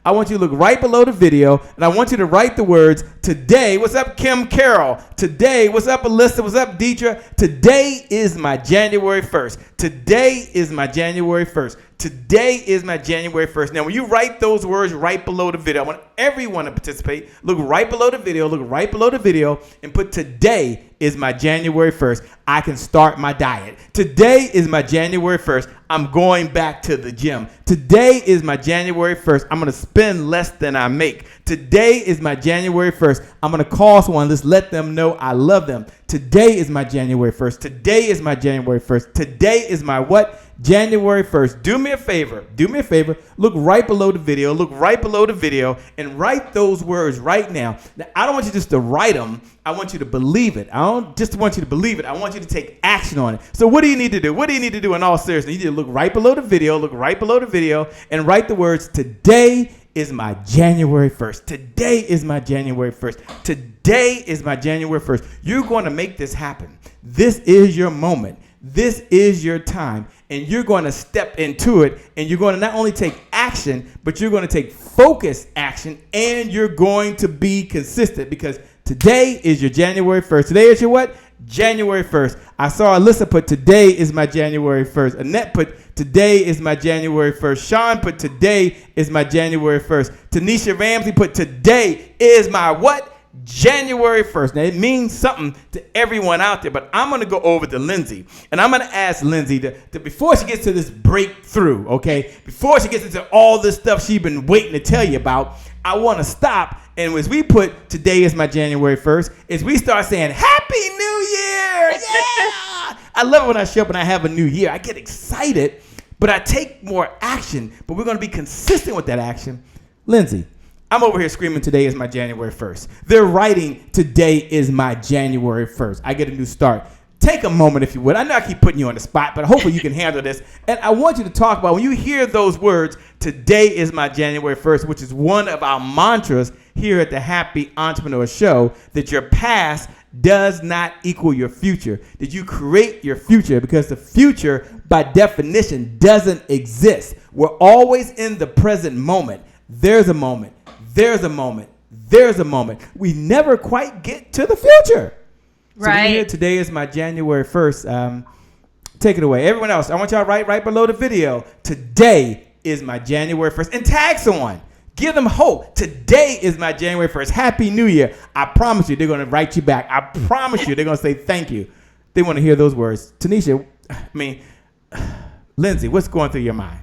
I want you to look right below the video, and I want you to write the words, today, what's up, Kim Carroll? Today, what's up, Alyssa? What's up, Deidre? Today is my January 1st. Today is my January 1st. Today is my January 1st. Now, when you write those words right below the video, I want everyone to participate. Look right below the video, and put today is my January 1st. I can start my diet. Today is my January 1st. I'm going back to the gym. Today is my January 1st. I'm going to spend less than I make. Today is my January 1st. I'm going to call someone. Let's let them know I love them. Today is my January 1st. Today is my January 1st. Today is my what? January 1st, do me a favor, look right below the video, and write those words right now. Now, I don't want you just to write them. I want you to believe it. I don't just want you to believe it. I want you to take action on it. So what do you need to do? What do you need to do in all seriousness? You need to look right below the video, and write the words, today is my January 1st. Today is my January 1st. Today is my January 1st. You're going to make this happen. This is your moment. This is your time. And you're going to step into it, and you're going to not only take action, but you're going to take focused action, and you're going to be consistent, because today is your January 1st. Today is your what? January 1st. I saw Alyssa put, today is my January 1st. Annette put, today is my January 1st. Sean put, today is my January 1st. Tanisha Ramsey put, today is my what? January 1st. Now, it means something to everyone out there, but I'm going to go over to Lindsey, and I'm going to ask Lindsey to before she gets to this breakthrough, okay, before she gets into all this stuff she's been waiting to tell you about, I want to stop, and as we put, today is my January 1st, as we start saying, Happy New Year! Yeah! I love it when I show up and I have a new year. I get excited, but I take more action, but we're going to be consistent with that action. Lindsey, I'm over here screaming, today is my January 1st. They're writing, today is my January 1st. I get a new start. Take a moment, if you would. I know I keep putting you on the spot, but hopefully you can handle this. And I want you to talk about, when you hear those words, today is my January 1st, which is one of our mantras here at the Happy Entrepreneur Show, that your past does not equal your future. That you create your future, because the future, by definition, doesn't exist. We're always in the present moment. There's a moment. There's a moment. There's a moment. We never quite get to the future. So right. Here, today is my January 1st. Take it away. Everyone else, I want y'all to write right below the video. Today is my January 1st. And tag someone. Give them hope. Today is my January 1st. Happy New Year. I promise you they're going to write you back. I promise you they're going to say thank you. They want to hear those words. Tanisha, Lindsey, what's going through your mind?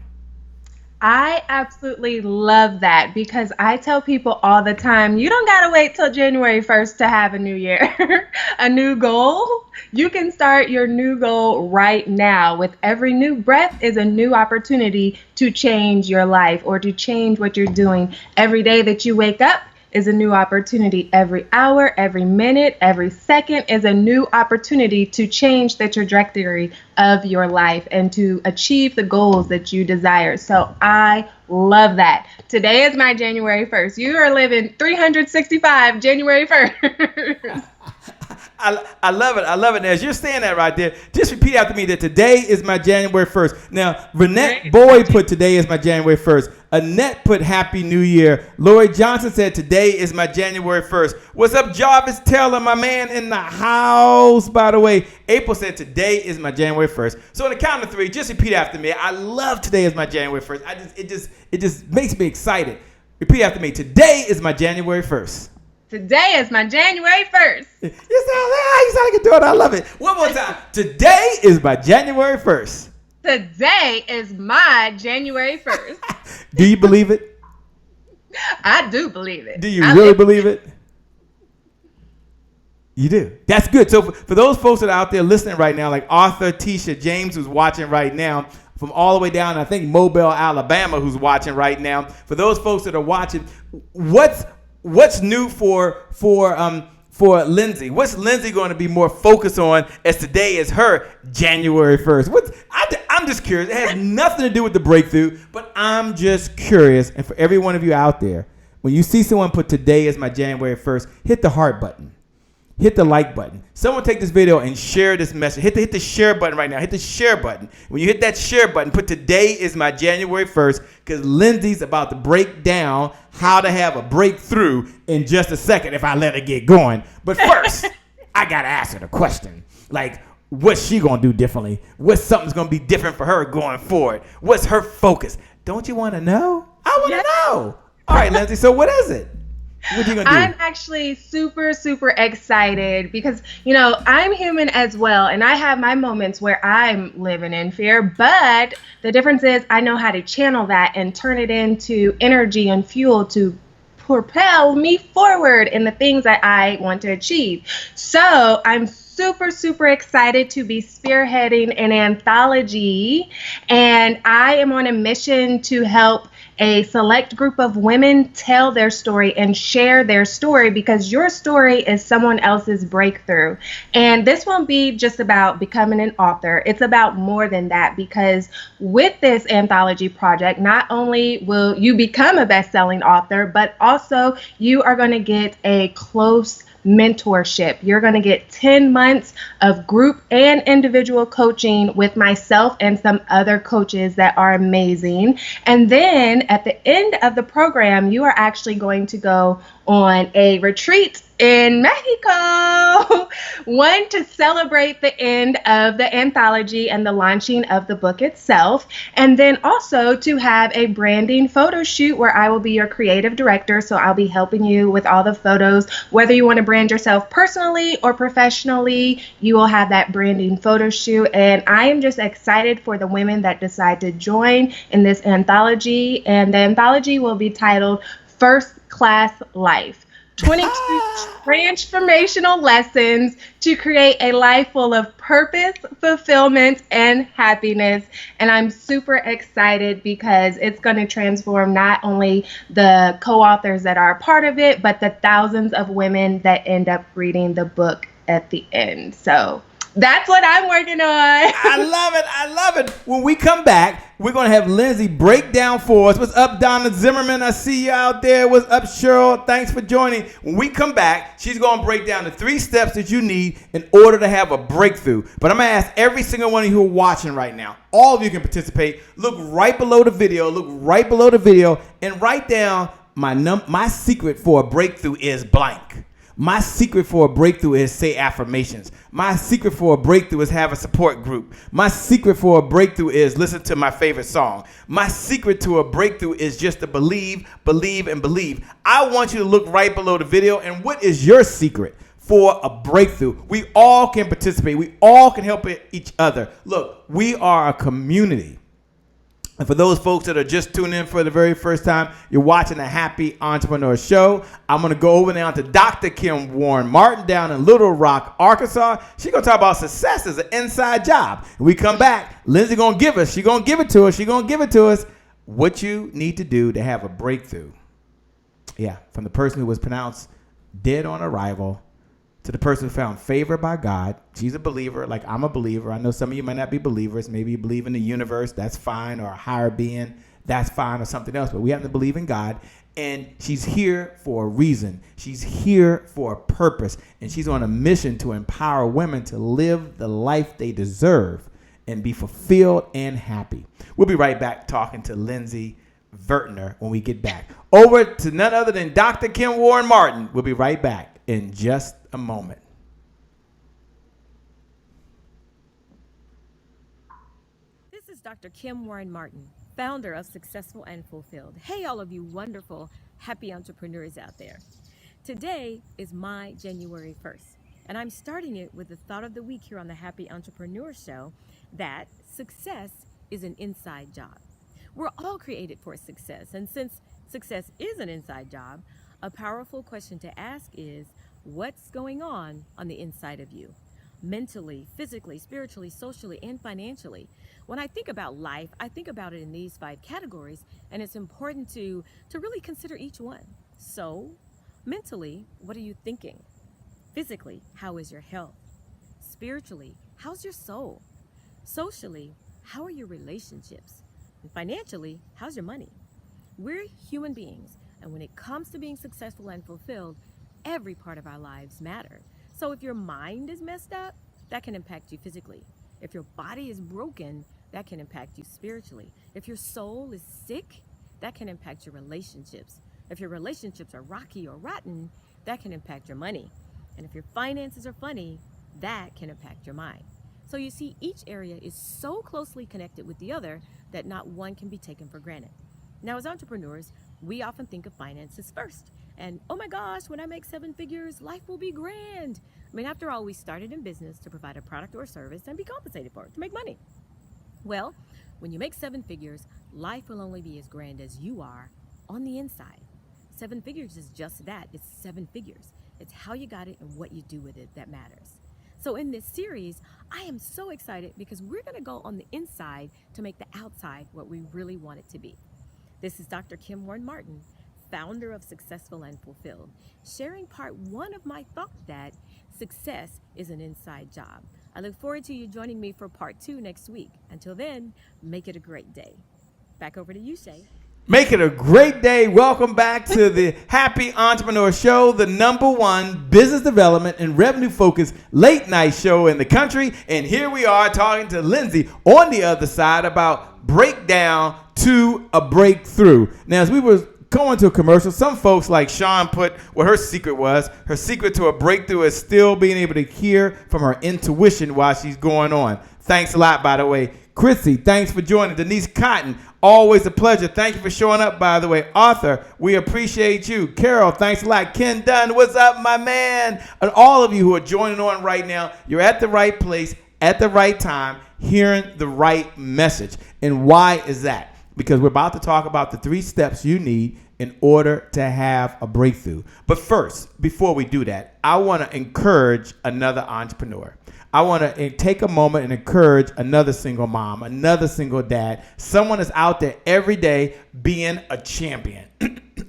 I absolutely love that, because I tell people all the time, you don't got to wait till January 1st to have a new year, a new goal. You can start your new goal right now. With every new breath is a new opportunity to change your life, or to change what you're doing. Every day that you wake up is a new opportunity. Every hour, every minute, every second is a new opportunity to change the trajectory of your life and to achieve the goals that you desire. So I love that. Today is my January 1st. You are living 365 January 1st. I love it. I love it. Now, as you're saying that right there, just repeat after me that today is my January 1st. Now, Renette Boyd put, today is my January 1st. Annette put, Happy New Year. Lori Johnson said, today is my January 1st. What's up, Jarvis Taylor, my man in the house, by the way. April said, today is my January 1st. So on the count of three, just repeat after me. I love today is my January 1st. It just makes me excited. Repeat after me. Today is my January 1st. Today is my January 1st. You sound like a daughter. I love it. One more time. Today is my January 1st. Today is my January 1st. Do you believe it? I do believe it. Do you really believe it? You do. That's good. So for those folks that are out there listening right now, like Arthur, Tisha, James, who's watching right now, from all the way down, I think Mobile, Alabama, who's watching right now. For those folks that are watching, what's new for Lindsey? What's Lindsey going to be more focused on, as today is her January 1st? I'm just curious. It has nothing to do with the breakthrough, but I'm just curious. And for every one of you out there, when you see someone put, today is my January 1st, hit the heart button. Hit the like button. Someone take this video and share this message. Hit the share button right now. Hit the share button. When you hit that share button, put, today is my January 1st, because Lindsey's about to break down how to have a breakthrough in just a second if I let her get going. But first, I got to ask her the question. Like, what's she going to do differently? What's something's going to be different for her going forward? What's her focus? Don't you want to know? I want to know. All right, Lindsey, so what is it? What are you gonna do? I'm actually super, super excited because, I'm human as well. And I have my moments where I'm living in fear. But the difference is I know how to channel that and turn it into energy and fuel to propel me forward in the things that I want to achieve. So I'm super excited to be spearheading an anthology, and I am on a mission to help a select group of women tell their story and share their story, because your story is someone else's breakthrough. And this won't be just about becoming an author. It's about more than that, because with this anthology project, not only will you become a best-selling author, but also you are going to get a close mentorship. You're going to get 10 months of group and individual coaching with myself and some other coaches that are amazing. And then at the end of the program, you are actually going to go on a retreat in Mexico, one to celebrate the end of the anthology and the launching of the book itself, and then also to have a branding photo shoot where I will be your creative director. So I'll be helping you with all the photos, whether you want to brand yourself personally or professionally. You will have that branding photo shoot, and I am just excited for the women that decide to join in this anthology. And the anthology will be titled First Class Life, 22 transformational lessons to create a life full of purpose, fulfillment, and happiness. And I'm super excited because it's going to transform not only the co-authors that are a part of it, but the thousands of women that end up reading the book at the end. So that's what I'm working on. I love it. When we come back, we're going to have Lindsey break down for us. What's up, Donna Zimmerman? I see you out there. What's up, Cheryl? Thanks for joining. When we come back, she's going to break down the 3 steps that you need in order to have a breakthrough. But I'm going to ask every single one of you who are watching right now, all of you can participate. Look right below the video. And write down my secret for a breakthrough is blank. My secret for a breakthrough is say affirmations. My secret for a breakthrough is have a support group. My secret for a breakthrough is listen to my favorite song. My secret to a breakthrough is just to believe. I want you to look right below the video. And what is your secret for a breakthrough? We all can participate. We all can help each other. Look, we are a community. And for those folks that are just tuning in for the very first time, you're watching the Happy Entrepreneur Show. I'm going to go over now to Dr. Kim Warren Martin down in Little Rock, Arkansas. She's going to talk about success as an inside job. When we come back, Lindsey going to give us, she's going to give it to us, what you need to do to have a breakthrough. Yeah, from the person who was pronounced dead on arrival to the person who found favor by God. She's a believer, like I'm a believer. I know some of you might not be believers. Maybe you believe in the universe. That's fine. Or a higher being. That's fine. Or something else. But we happen to believe in God. And she's here for a reason. She's here for a purpose. And she's on a mission to empower women to live the life they deserve and be fulfilled and happy. We'll be right back talking to Lindsey Vertner when we get back. Over to none other than Dr. Kim Warren Martin. We'll be right back in just a moment. This is Dr. Kim Warren Martin, founder of Successful and Fulfilled. Hey, all of you wonderful, happy entrepreneurs out there. Today is my January 1st, and I'm starting it with the thought of the week here on the Happy Entrepreneur Show that success is an inside job. We're all created for success, and since success is an inside job, a powerful question to ask is, what's going on the inside of you? Mentally, physically, spiritually, socially, and financially. When I think about life, I think about it in these 5 categories, and it's important to really consider each one. So, mentally, what are you thinking? Physically, how is your health? Spiritually, how's your soul? Socially, how are your relationships? And financially, how's your money? We're human beings. And when it comes to being successful and fulfilled, every part of our lives matter. So if your mind is messed up, that can impact you physically. If your body is broken, that can impact you spiritually. If your soul is sick, that can impact your relationships. If your relationships are rocky or rotten, that can impact your money. And if your finances are funny, that can impact your mind. So you see, each area is so closely connected with the other that not one can be taken for granted. Now, as entrepreneurs, we often think of finances first. And, oh my gosh, when I make 7 figures, life will be grand. I mean, after all, we started in business to provide a product or service and be compensated for it, to make money. Well, when you make 7 figures, life will only be as grand as you are on the inside. 7 figures is just that. It's 7 figures. It's how you got it and what you do with it that matters. So in this series, I am so excited because we're going to go on the inside to make the outside what we really want it to be. This is Dr. Kim Warren Martin, founder of Successful and Fulfilled, sharing part 1 of my thought that success is an inside job. I look forward to you joining me for part 2 next week. Until then, make it a great day. Back over to you, Shay. Make it a great day. Welcome back to the Happy Entrepreneur Show, the #1 business development and revenue focused late night show in the country. And here we are talking to Lindsey on the other side about breakdown to a breakthrough. Now, as we were going to a commercial, some folks like Sean put what her secret was. Her secret to a breakthrough is still being able to hear from her intuition while she's going on. Thanks a lot, by the way. Chrissy, thanks for joining. Denise Cotton, always a pleasure. Thank you for showing up, by the way. Arthur, we appreciate you. Carol, thanks a lot. Ken Dunn, what's up, my man? And all of you who are joining on right now, you're at the right place at the right time, hearing the right message. And why is that? Because we're about to talk about the 3 steps you need in order to have a breakthrough. But first, before we do that, I want to encourage another entrepreneur. I want to take a moment and encourage another single mom, another single dad, someone that's out there every day being a champion.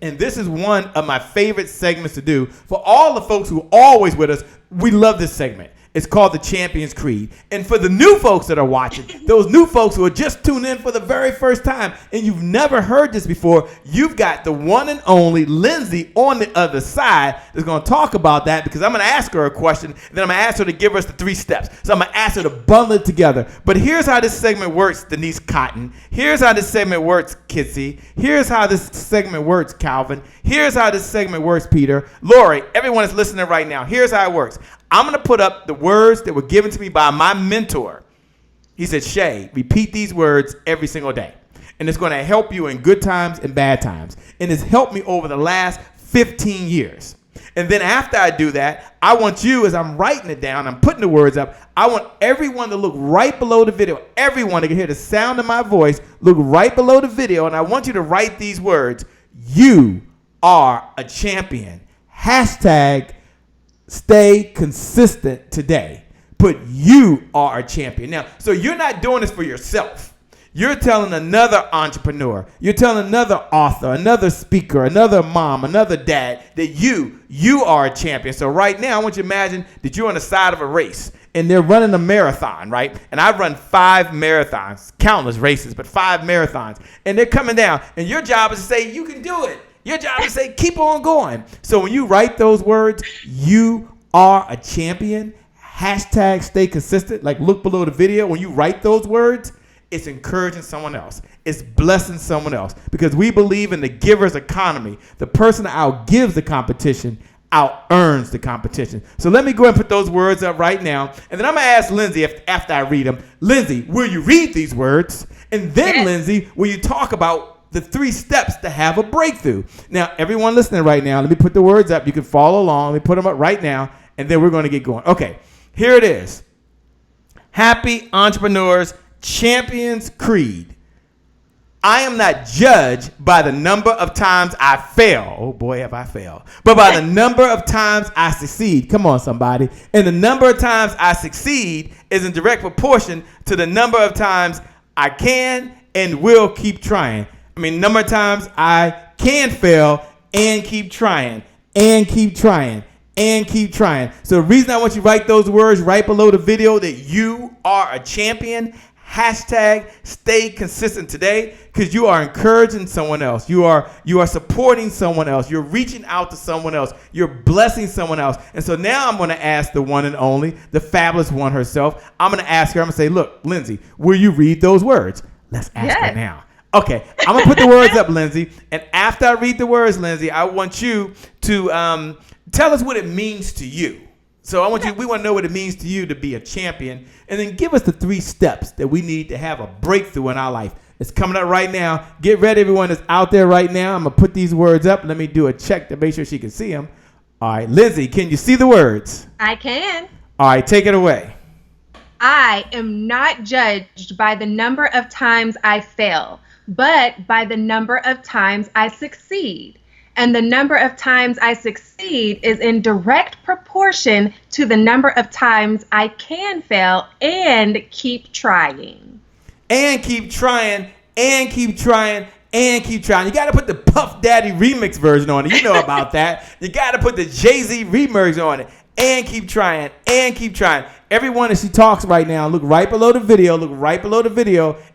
And this is one of my favorite segments to do. For all the folks who are always with us, we love this segment. It's called the Champions Creed. And for the new folks that are watching, those new folks who are just tuned in for the very first time, and you've never heard this before, you've got the one and only Lindsey on the other side that's going to talk about that, because I'm going to ask her a question, and then I'm going to ask her to give us the 3 steps. So I'm going to ask her to bundle it together. But here's how this segment works, Denise Cotton. Here's how this segment works, Kitsy. Here's how this segment works, Calvin. Here's how this segment works, Peter. Lori, everyone is listening right now. Here's how it works. I'm going to put up the words that were given to me by my mentor. He said, Shay, repeat these words every single day. And it's going to help you in good times and bad times. And it's helped me over the last 15 years. And then after I do that, I want you, as I'm writing it down, I'm putting the words up, I want everyone to look right below the video. Everyone that can hear the sound of my voice, look right below the video. And I want you to write these words. You are a champion. Hashtag stay consistent today. Put you are a champion. Now, so you're not doing this for yourself. You're telling another entrepreneur, you're telling another author, another speaker, another mom, another dad that you are a champion. So right now, I want you to imagine that you're on the side of a race and they're running a marathon, right? And I've run 5 marathons, countless races, but 5 marathons. And they're coming down. And your job is to say, you can do it. Your job is to say, keep on going. So when you write those words, you are a champion, hashtag stay consistent, like look below the video. When you write those words, it's encouraging someone else. It's blessing someone else. Because we believe in the giver's economy. The person that outgives the competition out-earns the competition. So let me go and put those words up right now. And then I'm going to ask Lindsey, after I read them, Lindsey, will you read these words? And then, yes, Lindsey, will you talk about the 3 steps to have a breakthrough? Now, everyone listening right now, let me put the words up. You can follow along. Let me put them up right now, and then we're going to get going. Okay, here it is. Happy Entrepreneurs Champions Creed. I am not judged by the number of times I fail. Oh, boy, have I failed. But by the number of times I succeed. Come on, somebody. And the number of times I succeed is in direct proportion to the number of times I can and will keep trying. I mean, number of times I can fail and keep trying and keep trying and keep trying. So the reason I want you to write those words right below the video, that you are a champion, hashtag stay consistent today, because you are encouraging someone else. You are supporting someone else. You're reaching out to someone else. You're blessing someone else. And so now I'm going to ask the one and only, the fabulous one herself. I'm going to ask her, I'm going to say, look, Lindsey, will you read those words? Let's ask her now. Okay, I'm going to put the words up, Lindsey. And after I read the words, Lindsey, I want you to tell us what it means to you. So we want to know what it means to you to be a champion. And then give us the 3 steps that we need to have a breakthrough in our life. It's coming up right now. Get ready, everyone that's out there right now. I'm going to put these words up. Let me do a check to make sure she can see them. All right, Lindsey, can you see the words? I can. All right, take it away. I am not judged by the number of times I fail, but by the number of times I succeed. And the number of times I succeed is in direct proportion proportion to the number of times I can fail and keep trying. And keep trying, and keep trying, and keep trying. You got to put the Puff Daddy remix version on it. You know about that. You got to put the Jay-Z remix on it. And keep trying, and keep trying. Everyone, as she talks right now, look right below the video,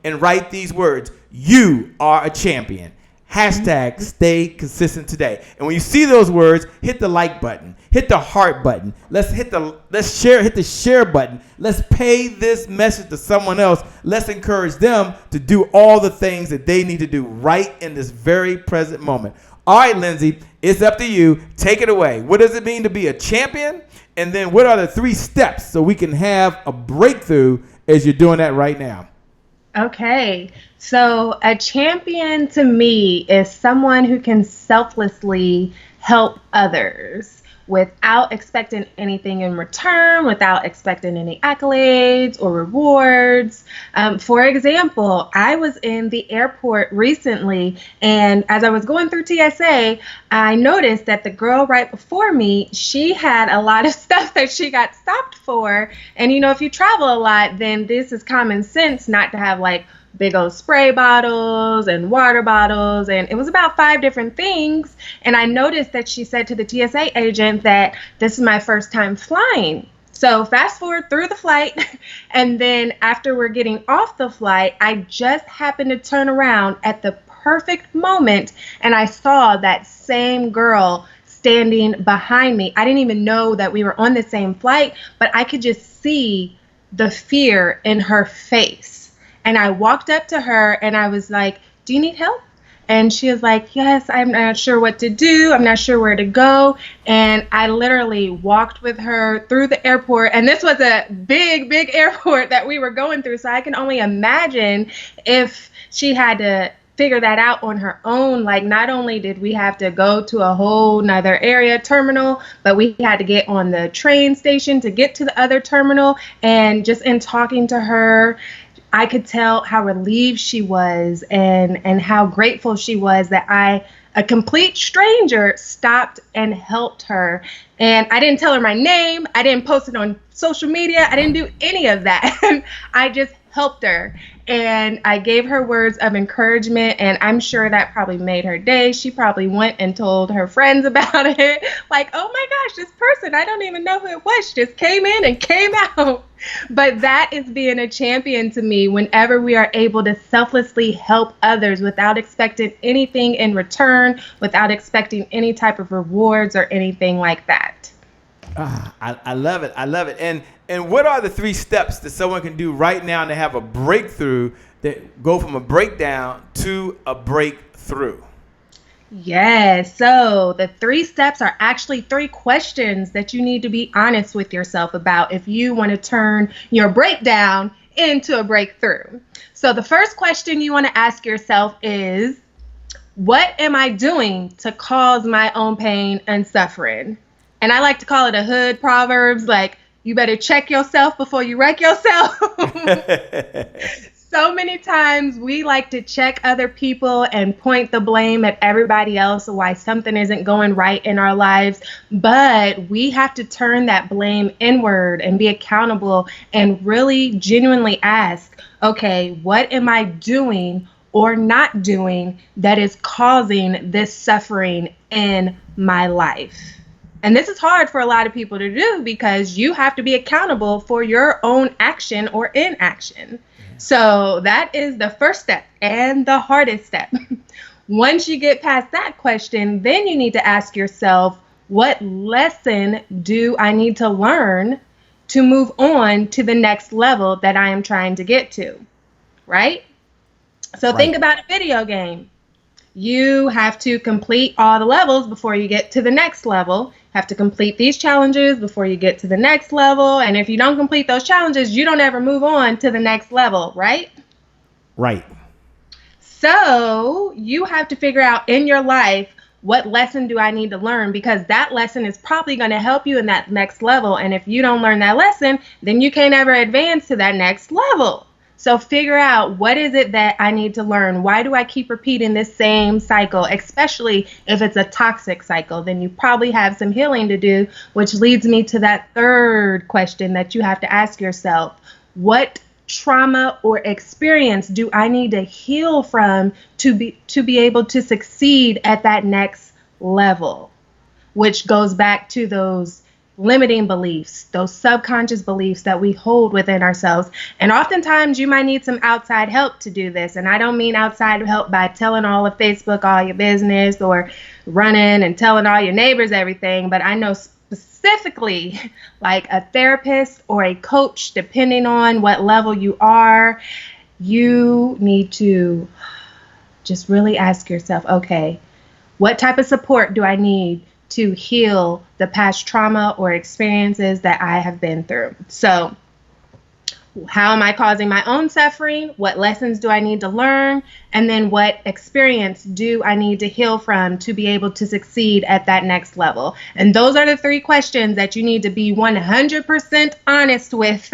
and write these words. You are a champion. Hashtag stay consistent today. And when you see those words, hit the like button, hit the heart button. Let's hit the share button. Let's pay this message to someone else. Let's encourage them to do all the things that they need to do right in this very present moment. All right, Lindsey, it's up to you. Take it away. What does it mean to be a champion? And then what are the 3 steps so we can have a breakthrough as you're doing that right now? Okay, so a champion to me is someone who can selflessly help others without expecting anything in return, without expecting any accolades or rewards. For example, I was in the airport recently, and as I was going through TSA, I noticed that the girl right before me, she had a lot of stuff that she got stopped for. And you know, if you travel a lot, then this is common sense not to have like big old spray bottles and water bottles, and it was about 5 different things. And I noticed that she said to the TSA agent that this is my first time flying. So fast forward through the flight, and then after we're getting off the flight, I just happened to turn around at the perfect moment, and I saw that same girl standing behind me. I didn't even know that we were on the same flight, but I could just see the fear in her face. And I walked up to her and I was like, do you need help? And she was like, yes, I'm not sure what to do. I'm not sure where to go. And I literally walked with her through the airport. And this was a big, big airport that we were going through. So I can only imagine if she had to figure that out on her own. Like, not only did we have to go to a whole nother area terminal, but we had to get on the train station to get to the other terminal. And just in talking to her, I could tell how relieved she was and how grateful she was that a complete stranger, stopped and helped her. And I didn't tell her my name. I didn't post it on social media. I didn't do any of that. I just helped her. And I gave her words of encouragement, and I'm sure that probably made her day. She probably went and told her friends about it. Like, oh my gosh, this person, I don't even know who it was, just came in and came out. But that is being a champion to me, whenever we are able to selflessly help others without expecting anything in return, without expecting any type of rewards or anything like that. I love it. I love it. And what are the 3 steps that someone can do right now to have a breakthrough, that go from a breakdown to a breakthrough? Yes. So the 3 steps are actually 3 questions that you need to be honest with yourself about if you want to turn your breakdown into a breakthrough. So the first question you want to ask yourself is, what am I doing to cause my own pain and suffering? And I like to call it a hood proverbs, like, you better check yourself before you wreck yourself. So many times we like to check other people and point the blame at everybody else why something isn't going right in our lives. But we have to turn that blame inward and be accountable and really genuinely ask, okay, what am I doing or not doing that is causing this suffering in my life? And this is hard for a lot of people to do because you have to be accountable for your own action or inaction. So that is the first step and the hardest step. Once you get past that question, then you need to ask yourself, what lesson do I need to learn to move on to the next level that I am trying to get to, right? So think about a video game. You have to complete all the levels before you get to the next level. Have to complete these challenges before you get to the next level. And if you don't complete those challenges, you don't ever move on to the next level, right? Right. So you have to figure out in your life, what lesson do I need to learn? Because that lesson is probably going to help you in that next level. And if you don't learn that lesson, then you can't ever advance to that next level. So figure out, what is it that I need to learn? Why do I keep repeating this same cycle? Especially if it's a toxic cycle, then you probably have some healing to do, which leads me to that third question that you have to ask yourself. What trauma or experience do I need to heal from to be able to succeed at that next level? Which goes back to those limiting beliefs, those subconscious beliefs that we hold within ourselves. And oftentimes you might need some outside help to do this. And I don't mean outside help by telling all of Facebook all your business or running and telling all your neighbors everything, but I know specifically like a therapist or a coach, depending on what level you are, you need to just really ask yourself, okay, what type of support do I need to heal the past trauma or experiences that I have been through? So how am I causing my own suffering? What lessons do I need to learn? And then what experience do I need to heal from to be able to succeed at that next level? And those are the three questions that you need to be 100% honest with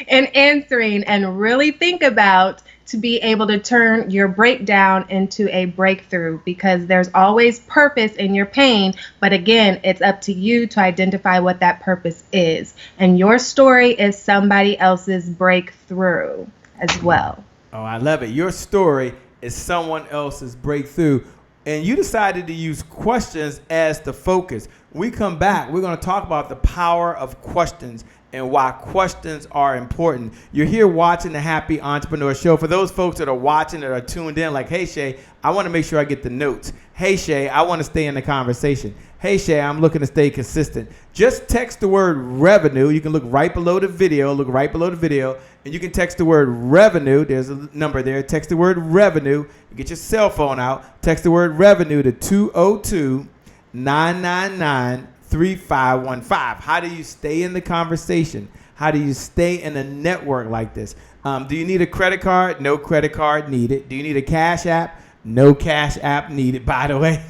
in answering and really think about to be able to turn your breakdown into a breakthrough, because there's always purpose in your pain. But again, it's up to you to identify what that purpose is. And your story is somebody else's breakthrough as well. Oh, I love it. Your story is someone else's breakthrough. And you decided to use questions as the focus. We come back, we're going to talk about the power of questions and why questions are important. You're here watching the Happy Entrepreneur Show. For those folks that are watching, that are tuned in, like, hey, Shay, I want to make sure I get the notes. Hey, Shay, I want to stay in the conversation. Hey, Shay, I'm looking to stay consistent. Just text the word revenue. You can look right below the video, and you can text the word revenue. There's a number there. Text the word revenue. You get your cell phone out. Text the word revenue to 202-999-3515. How do you stay in the conversation? How do you stay in a network like this? Do you need a credit card? No credit card needed. Do you need a Cash App? No Cash App needed, by the way.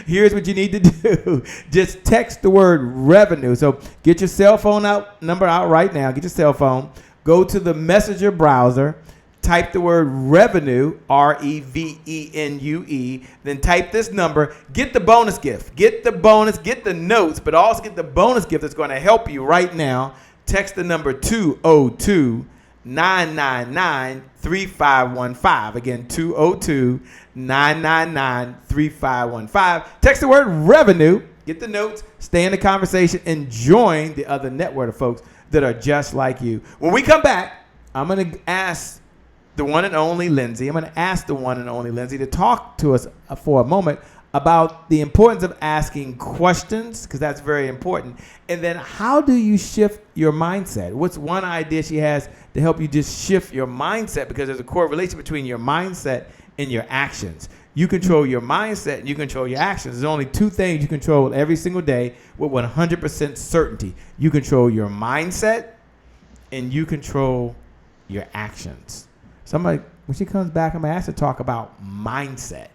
Here's what you need to do. Just text the word revenue. So get your cell phone number out right now. Get your cell phone. Go to the Messenger browser. Type the word revenue, REVENUE, then type this number. Get the bonus gift. Get the bonus, get the notes, but also get the bonus gift that's going to help you right now. Text the number 202-999-3515. Again, 202-999-3515. Text the word revenue, get the notes, stay in the conversation, and join the other network of folks that are just like you. When we come back, I'm going to ask the one and only Lindsey. I'm going to ask the one and only Lindsey to talk to us for a moment about the importance of asking questions, because that's very important. And then how do you shift your mindset? What's one idea she has to help you just shift your mindset? Because there's a correlation between your mindset and your actions. You control your mindset and you control your actions. There's only two things you control every single day with 100% certainty. You control your mindset and you control your actions. Somebody, when she comes back, I'm going to ask her to talk about mindset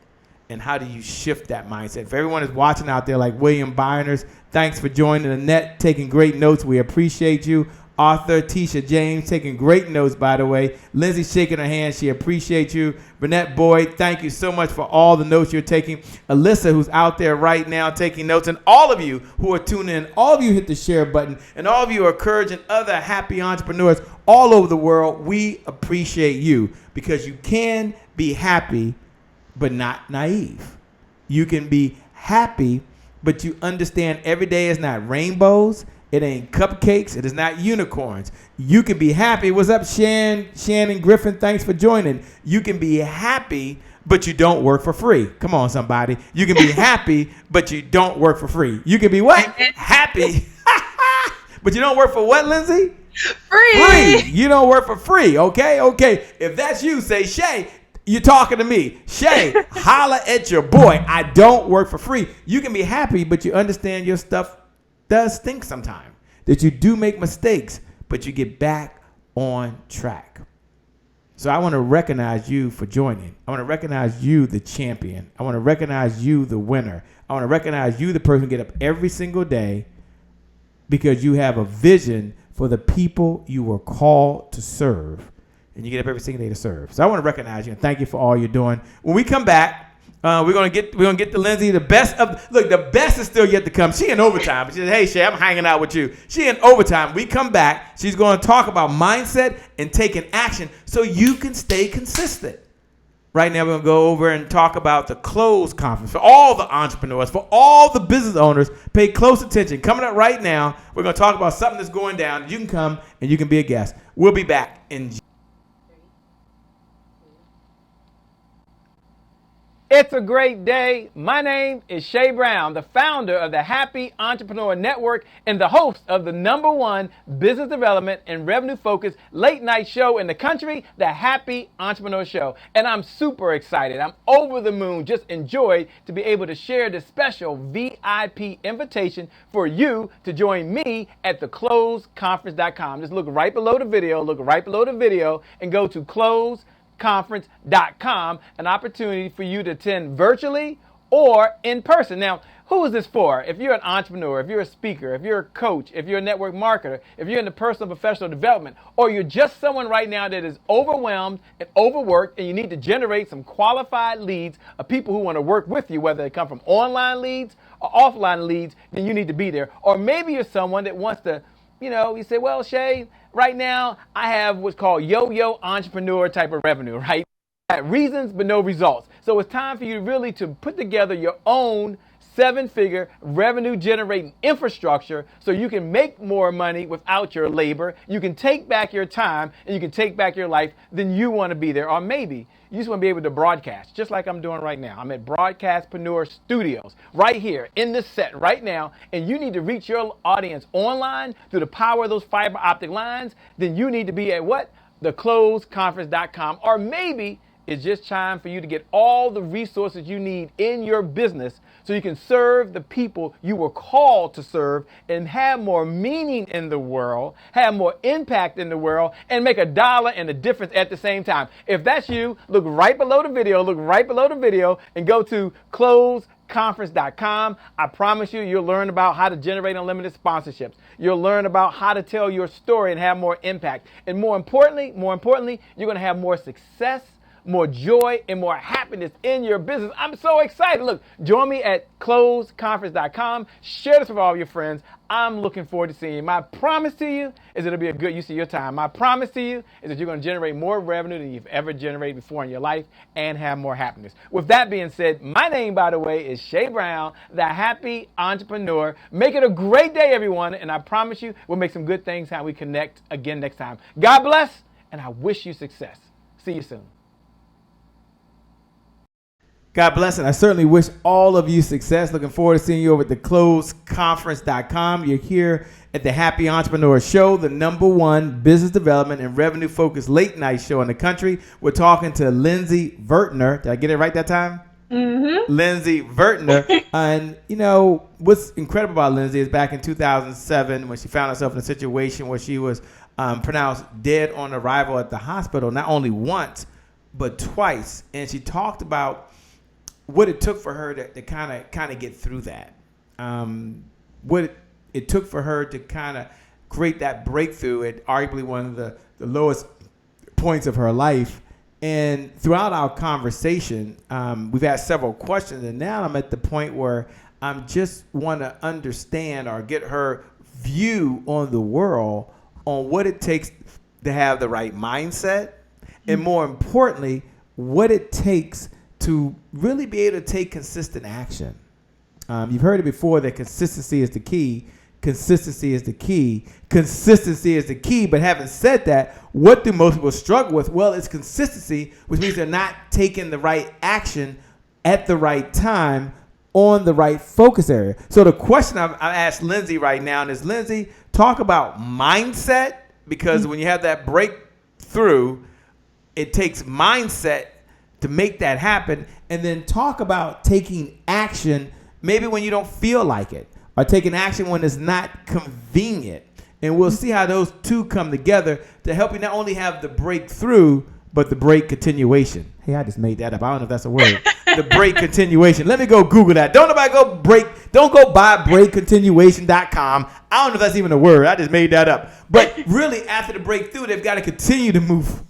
and how do you shift that mindset. If everyone is watching out there like William Byners, thanks for joining Annette, taking great notes. We appreciate you. Arthur, Tisha James, taking great notes, by the way. Lindsey shaking her hand. She appreciates you. Burnett Boyd, thank you so much for all the notes you're taking. Alyssa, who's out there right now taking notes. And all of you who are tuning in, all of you hit the share button. And all of you are encouraging other happy entrepreneurs all over the world. We appreciate you because you can be happy but not naive. You can be happy, but you understand every day is not rainbows. It ain't cupcakes. It is not unicorns. You can be happy. What's up, Shannon Griffin? Thanks for joining. You can be happy, but you don't work for free. Come on, somebody. You can be happy, but you don't work for free. You can be what? Happy. But you don't work for what, Lindsey? Free. You don't work for free. Okay. If that's you, say, Shay, you're talking to me. Shay, holla at your boy. I don't work for free. You can be happy, but you understand your stuff does stink sometimes, that you do make mistakes, but you get back on track. So I want to recognize you for joining. I want to recognize you, the champion. I want to recognize you, the winner. I want to recognize you, the person who get up every single day because you have a vision for the people you were called to serve. and you get up every single day to serve. So I want to recognize you and thank you for all you're doing. When we come back, we're gonna get to Lindsey. The best is still yet to come. She in overtime. She said, "Hey Shay, I'm hanging out with you." She in overtime. We come back. She's going to talk about mindset and taking action so you can stay consistent. Right now, we're going to go over and talk about the Close Conference for all the entrepreneurs, for all the business owners. Pay close attention. Coming up right now, we're going to talk about something that's going down. You can come and you can be a guest. We'll be back in. It's a great day. My name is Shay Brown, the founder of the Happy Entrepreneur Network and the host of the #1 business development and revenue focused late night show in the country, the Happy Entrepreneur Show. And I'm super excited. I'm over the moon. Just enjoyed to be able to share this special VIP invitation for you to join me at thecloseconference.com. Just look right below the video, and go to closeconference.com, an opportunity for you to attend virtually or in person. Now, who is this for? If you're an entrepreneur, if you're a speaker, if you're a coach, if you're a network marketer, if you're in the personal professional development, or you're just someone right now that is overwhelmed and overworked and you need to generate some qualified leads of people who want to work with you, whether they come from online leads or offline leads, then you need to be there. Or maybe you're someone that wants to, you say, well, Shay, right now I have what's called yo-yo entrepreneur type of revenue, right? Reasons but no results. So it's time for you really to put together your own 7-figure revenue generating infrastructure so you can make more money without your labor. You can take back your time and you can take back your life. Then you want to be there. Or maybe you just want to be able to broadcast just like I'm doing right now. I'm at Broadcastpreneur Studios right here in this set right now. And you need to reach your audience online through the power of those fiber optic lines. Then you need to be at what? Thecloseconference.com. Or maybe it's just time for you to get all the resources you need in your business so you can serve the people you were called to serve and have more meaning in the world, have more impact in the world, and make $1 and a difference at the same time. If that's you, look right below the video, and go to closeconference.com. I promise you'll learn about how to generate unlimited sponsorships. You'll learn about how to tell your story and have more impact. And more importantly, you're going to have more success, more joy, and more happiness in your business. I'm so excited. Look, join me at closeconference.com. Share this with all your friends. I'm looking forward to seeing you. My promise to you is it'll be a good use of your time. My promise to you is that you're going to generate more revenue than you've ever generated before in your life and have more happiness. With that being said, my name, by the way, is Shay Brown, the Happy Entrepreneur. Make it a great day, everyone, and I promise you we'll make some good things how we connect again next time. God bless, and I wish you success. See you soon. God bless, and I certainly wish all of you success. Looking forward to seeing you over at thecloseconference.com. You're here at the Happy Entrepreneur Show, the #1 business development and revenue-focused late-night show in the country. We're talking to Lindsey Vertner. Did I get it right that time? Mm-hmm. Lindsey Vertner. And, what's incredible about Lindsey is back in 2007 when she found herself in a situation where she was pronounced dead on arrival at the hospital, not only once, but twice. And she talked about what it took for her to kind of get through that. What it took for her to kind of create that breakthrough at arguably one of the lowest points of her life. And throughout our conversation, we've asked several questions, and now I'm at the point where I just want to understand or get her view on the world, on what it takes to have the right mindset, and more importantly, what it takes to really be able to take consistent action. You've heard it before that consistency is the key. Consistency is the key. Consistency is the key. But having said that, what do most people struggle with? Well, it's consistency, which means they're not taking the right action at the right time on the right focus area. So the question I've asked Lindsey right now is, Lindsey, talk about mindset, because when you have that breakthrough, it takes mindset to make that happen. And then talk about taking action maybe when you don't feel like it, or taking action when it's not convenient. And we'll see how those two come together to help you not only have the breakthrough, but the break continuation. Hey, I just made that up. I don't know if that's a word. The break continuation. Let me go Google that. Don't go buy breakcontinuation.com. I don't know if that's even a word. I just made that up. But really, after the breakthrough, they've got to continue to move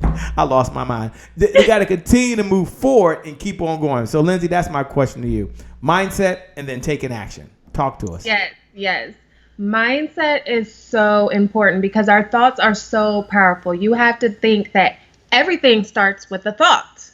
I lost my mind. They got to continue to move forward and keep on going. So, Lindsey, that's my question to you. Mindset and then taking action. Talk to us. Yes. Mindset is so important because our thoughts are so powerful. You have to think that everything starts with a thought.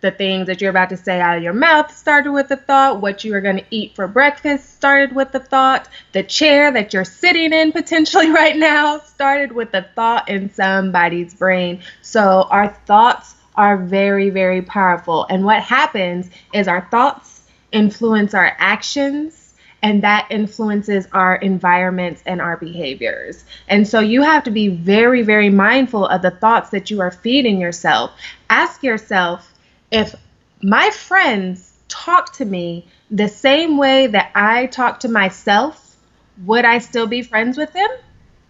The things that you're about to say out of your mouth started with a thought. What you are going to eat for breakfast started with a thought. The chair that you're sitting in potentially right now started with a thought in somebody's brain. So our thoughts are very, very powerful. And what happens is our thoughts influence our actions, and that influences our environments and our behaviors. And so you have to be very, very mindful of the thoughts that you are feeding yourself. Ask yourself, if my friends talk to me the same way that I talk to myself, would I still be friends with them?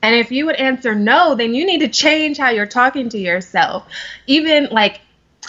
And if you would answer no, then you need to change how you're talking to yourself. Even like,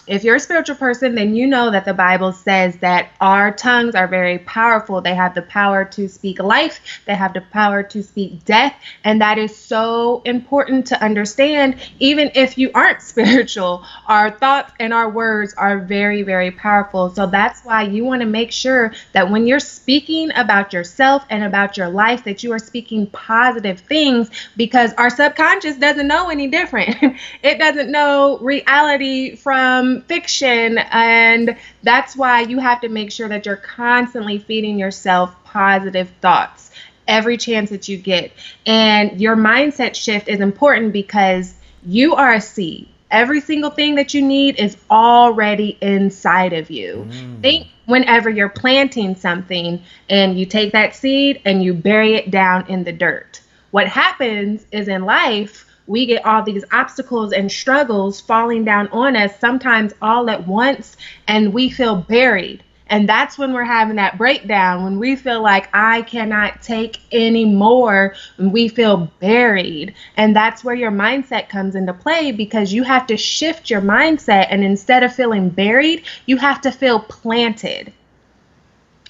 if you're a spiritual person, then you know that the Bible says that our tongues are very powerful. They have the power to speak life. They have the power to speak death. And that is so important to understand. Even if you aren't spiritual, our thoughts and our words are very, very powerful. So that's why you want to make sure that when you're speaking about yourself and about your life, that you are speaking positive things, because our subconscious doesn't know any different. It doesn't know reality from fiction, and that's why you have to make sure that you're constantly feeding yourself positive thoughts every chance that you get. And your mindset shift is important because you are a seed. Every single thing that you need is already inside of you. Think whenever you're planting something and you take that seed and you bury it down in the dirt. What happens is in life, we get all these obstacles and struggles falling down on us, sometimes all at once, and we feel buried. And that's when we're having that breakdown, when we feel like I cannot take any more, when we feel buried. And that's where your mindset comes into play, because you have to shift your mindset. And instead of feeling buried, you have to feel planted,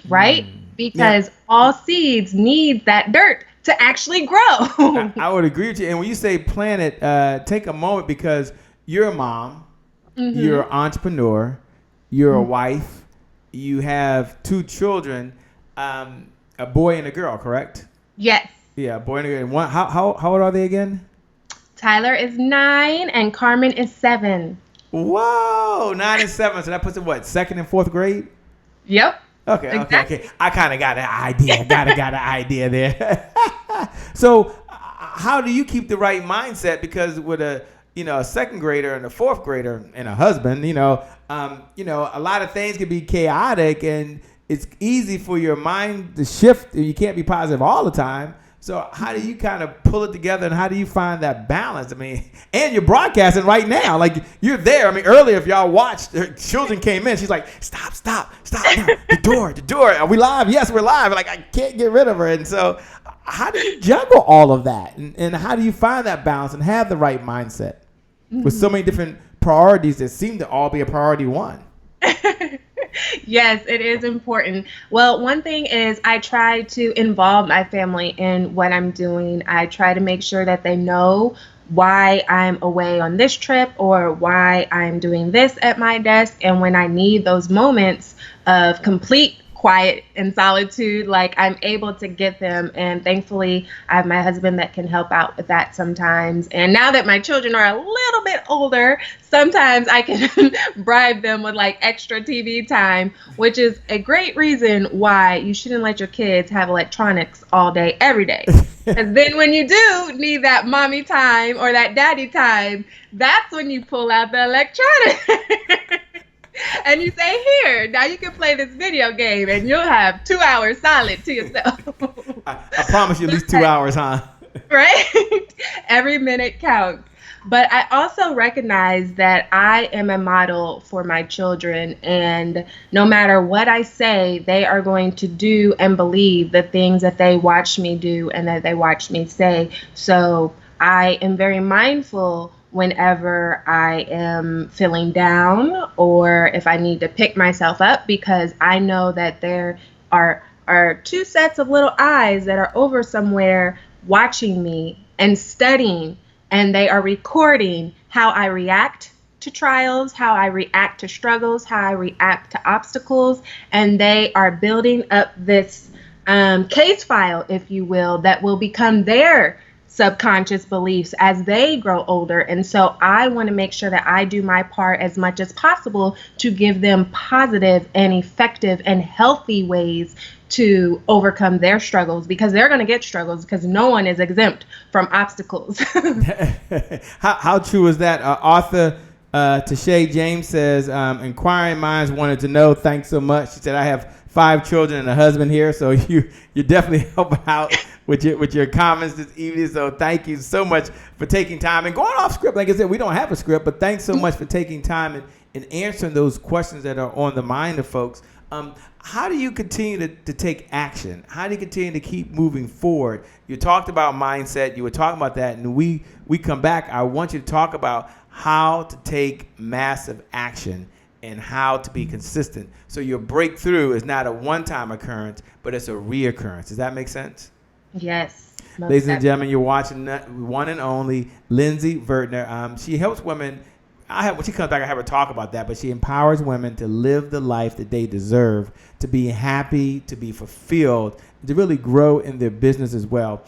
right? Because all seeds need that dirt to actually grow. I would agree with you. And when you say planet, take a moment, because you're a mom, you're an entrepreneur, you're a wife, you have 2 children, a boy and a girl, correct? Yes. Yeah, a boy and a girl. And one, how old are they again? Tyler is 9 and Carmen is 7. Whoa, 9 and 7. So that puts them what, 2nd and 4th grade? Yep. Okay. I kind of got an idea. got an idea there. So, how do you keep the right mindset? Because with a 2nd grader and a 4th grader and a husband, a lot of things can be chaotic, and it's easy for your mind to shift. You can't be positive all the time. So how do you kind of pull it together, and how do you find that balance? I mean, and you're broadcasting right now. Like, you're there. I mean, earlier, if y'all watched, her children came in. She's like, stop. No, the door. Are we live? Yes, we're live. Like, I can't get rid of her. And so how do you juggle all of that? And how do you find that balance and have the right mindset with so many different priorities that seem to all be a priority one? Yes, it is important. Well, one thing is I try to involve my family in what I'm doing. I try to make sure that they know why I'm away on this trip or why I'm doing this at my desk. And when I need those moments of complete quiet and solitude, like, I'm able to get them. And thankfully, I have my husband that can help out with that sometimes. And now that my children are a little bit older, sometimes I can bribe them with like extra TV time, which is a great reason why you shouldn't let your kids have electronics all day, every day. Because then when you do need that mommy time or that daddy time, that's when you pull out the electronics. And you say, here, now you can play this video game, and you'll have 2 hours solid to yourself. I promise you at least 2 hours, huh? Right? Every minute counts. But I also recognize that I am a model for my children, and no matter what I say, they are going to do and believe the things that they watch me do and that they watch me say. So I am very mindful whenever I am feeling down or if I need to pick myself up, because I know that there are 2 sets of little eyes that are over somewhere watching me and studying, and they are recording how I react to trials, how I react to struggles, how I react to obstacles, and they are building up this case file, if you will, that will become their subconscious beliefs as they grow older. And so I want to make sure that I do my part as much as possible to give them positive and effective and healthy ways to overcome their struggles, because they're going to get struggles, because no one is exempt from obstacles. How true is that? Author Tashay James says, inquiring minds wanted to know. Thanks so much. She said, I have 5 children and a husband here, so you're definitely helping out with your comments this evening. So thank you so much for taking time and going off script. Like I said, we don't have a script, but thanks so much for taking time and answering those questions that are on the mind of folks. How do you continue to take action? How do you continue to keep moving forward? You talked about mindset. You were talking about that, and we come back. I want you to talk about how to take massive action and how to be consistent. So your breakthrough is not a one-time occurrence, but it's a reoccurrence. Does that make sense? Yes. Ladies and gentlemen, you're watching one and only Lindsey Vertner. She helps women. When she comes back, I have her talk about that, but she empowers women to live the life that they deserve, to be happy, to be fulfilled, to really grow in their business as well.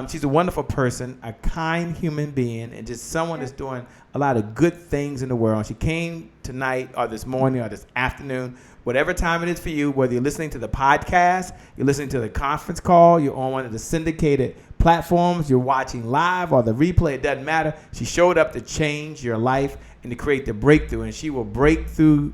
She's a wonderful person, a kind human being, and just someone that's doing a lot of good things in the world. She came tonight or this morning or this afternoon, whatever time it is for you, whether you're listening to the podcast, you're listening to the conference call, you're on one of the syndicated platforms, you're watching live or the replay, it doesn't matter. She showed up to change your life and to create the breakthrough, and she will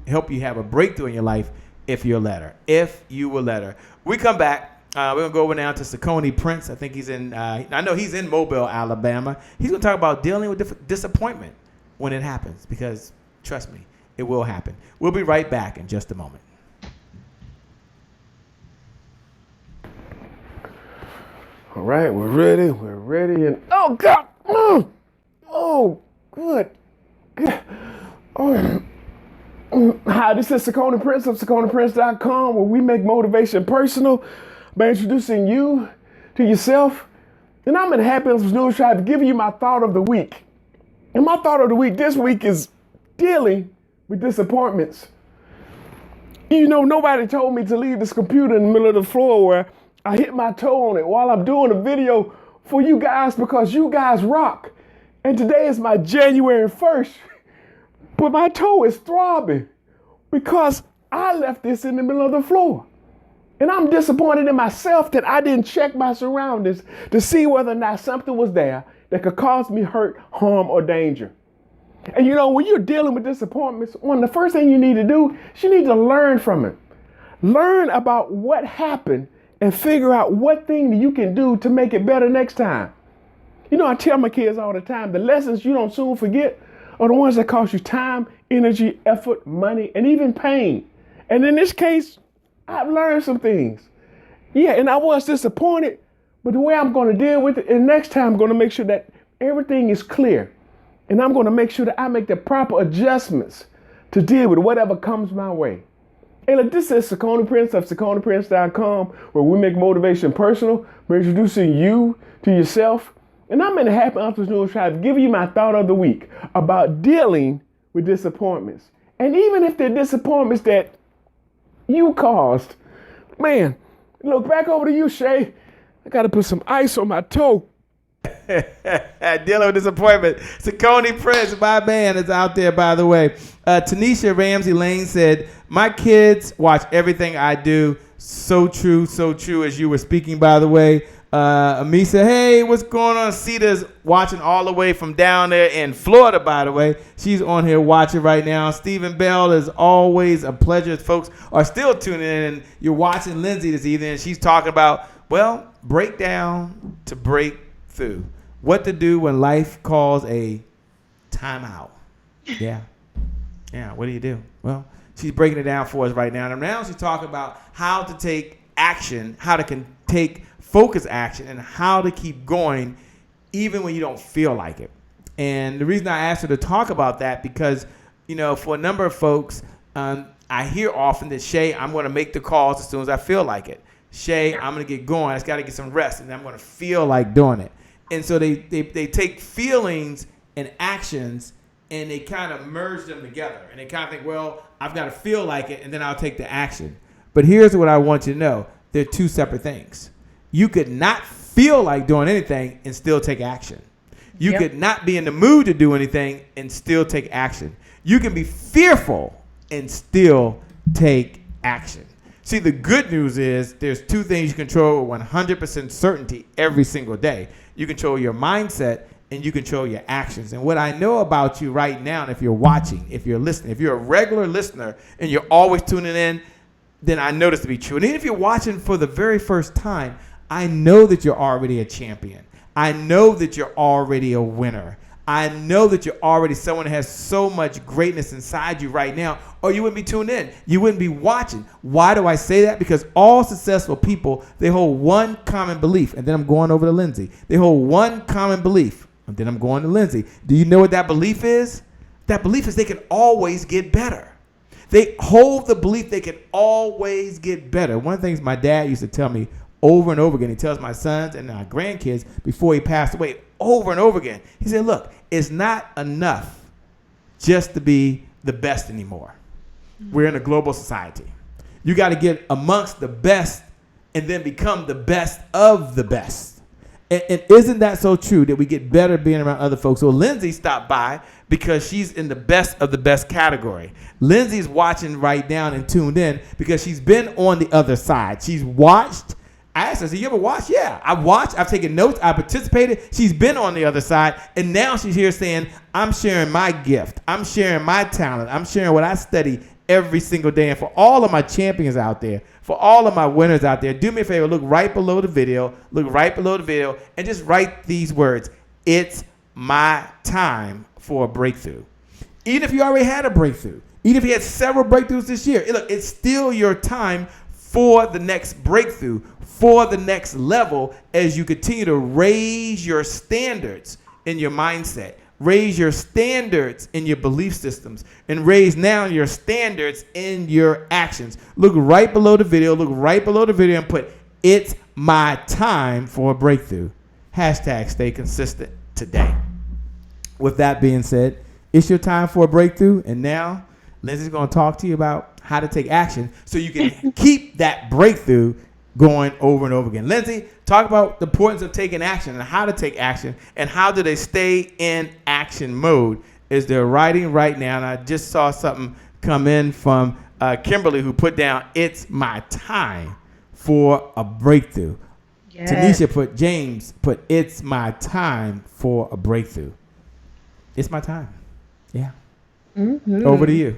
help you have a breakthrough in your life if you'll let her. If you will let her. We come back. We're going to go over now to Sakoni Prince. I think he's I know he's in Mobile, Alabama. He's going to talk about dealing with disappointment when it happens, because trust me, it will happen. We'll be right back in just a moment. All right, we're ready, and oh God, oh good. Oh. Hi, this is Sakoni Prince of SakoniPrince.com, where we make motivation personal by introducing you to yourself. And I'm in Happy Entrepreneur Tribe to give you my thought of the week. And my thought of the week this week is dealing with disappointments. You know, nobody told me to leave this computer in the middle of the floor where I hit my toe on it while I'm doing a video for you guys, because you guys rock. And today is my January 1st. But my toe is throbbing because I left this in the middle of the floor. And I'm disappointed in myself that I didn't check my surroundings to see whether or not something was there that could cause me hurt, harm, or danger. And you know, when you're dealing with disappointments, one of the first things you need to do is you need to learn from it. Learn about what happened and figure out what thing that you can do to make it better next time. You know, I tell my kids all the time, the lessons you don't soon forget are the ones that cost you time, energy, effort, money, and even pain. And in this case, I've learned some things. Yeah, and I was disappointed, but the way I'm going to deal with it, and next time I'm going to make sure that everything is clear. And I'm going to make sure that I make the proper adjustments to deal with whatever comes my way. Hey, look, this is Sakoni Prince of SakoniPrince.com, where we make motivation personal by introducing you to yourself. And I'm in the Happy Entrepreneur Tribe to give you my thought of the week about dealing with disappointments. And even if they're disappointments that you caused, man, look, back over to you, Shay. I got to put some ice on my toe. Dealing with disappointment. Sakoni Prince, my man, is out there, by the way. Tanisha Ramsey Lane said, my kids watch everything I do. So true, as you were speaking, by the way. Amisa, hey, what's going on? Sita's watching all the way from down there in Florida, by the way. She's on here watching right now. Stephen Bell, is always a pleasure. Folks are still tuning in, and you're watching Lindsey this evening, and she's talking about, well, breakdown to breakthrough. What to do when life calls a timeout. Yeah, what do you do? Well, she's breaking it down for us right now. And now she's talking about how to take action, how to take focus action, and how to keep going even when you don't feel like it. And the reason I asked her to talk about that, because, you know, for a number of folks, I hear often that, Shay, I'm going to make the calls as soon as I feel like it. Shay, I'm going to get going. I just got to get some rest, and I'm going to feel like doing it. And so they take feelings and actions and they kind of merge them together. And they kind of think, well, I've got to feel like it, and then I'll take the action. But here's what I want you to know. They're two separate things. You could not feel like doing anything and still take action. You could not be in the mood to do anything and still take action. You can be fearful and still take action. See, the good news is there's two things you control with 100% certainty every single day. You control your mindset and you control your actions. And what I know about you right now, and if you're watching, if you're listening, if you're a regular listener and you're always tuning in, then I know this to be true. And even if you're watching for the very first time, I know that you're already a champion. I know that you're already a winner. I know that you're already someone that has so much greatness inside you right now, or you wouldn't be tuned in. You wouldn't be watching. Why do I say that? Because all successful people, they hold one common belief. And then I'm going over to Lindsey. They hold one common belief. And then I'm going to Lindsey. Do you know what that belief is? That belief is they can always get better. They hold the belief they can always get better. One of the things my dad used to tell me over and over again, he tells my sons and my grandkids before he passed away over and over again. He said, look, it's not enough just to be the best anymore. We're in a global society. You got to get amongst the best and then become the best of the best. And isn't that so true that we get better being around other folks? So Lindsey stopped by because she's in the best of the best category. Lindsey's watching right now and tuned in because she's been on the other side. She's watched. I asked her, so you ever watched? Yeah, I watched. I've taken notes. I participated. She's been on the other side. And now she's here saying, I'm sharing my gift. I'm sharing my talent. I'm sharing what I study every single day. And for all of my champions out there, for all of my winners out there, do me a favor. Look right below the video. Look right below the video and just write these words. It's my time for a breakthrough. Even if you already had a breakthrough, even if you had several breakthroughs this year, look, it's still your time for the next breakthrough, for the next level as you continue to raise your standards in your mindset, raise your standards in your belief systems, and raise now your standards in your actions. Look right below the video, and put, it's my time for a breakthrough. Hashtag stay consistent today. With that being said, it's your time for a breakthrough, and now Lindsey's going to talk to you about how to take action so you can keep that breakthrough going over and over again. Lindsey, talk about the importance of taking action and how to take action and how do they stay in action mode as they're writing right now. And I just saw something come in from Kimberly who put down, it's my time for a breakthrough. Yes. Tanisha James put, it's my time for a breakthrough. It's my time. Yeah. Mm-hmm. Over to you.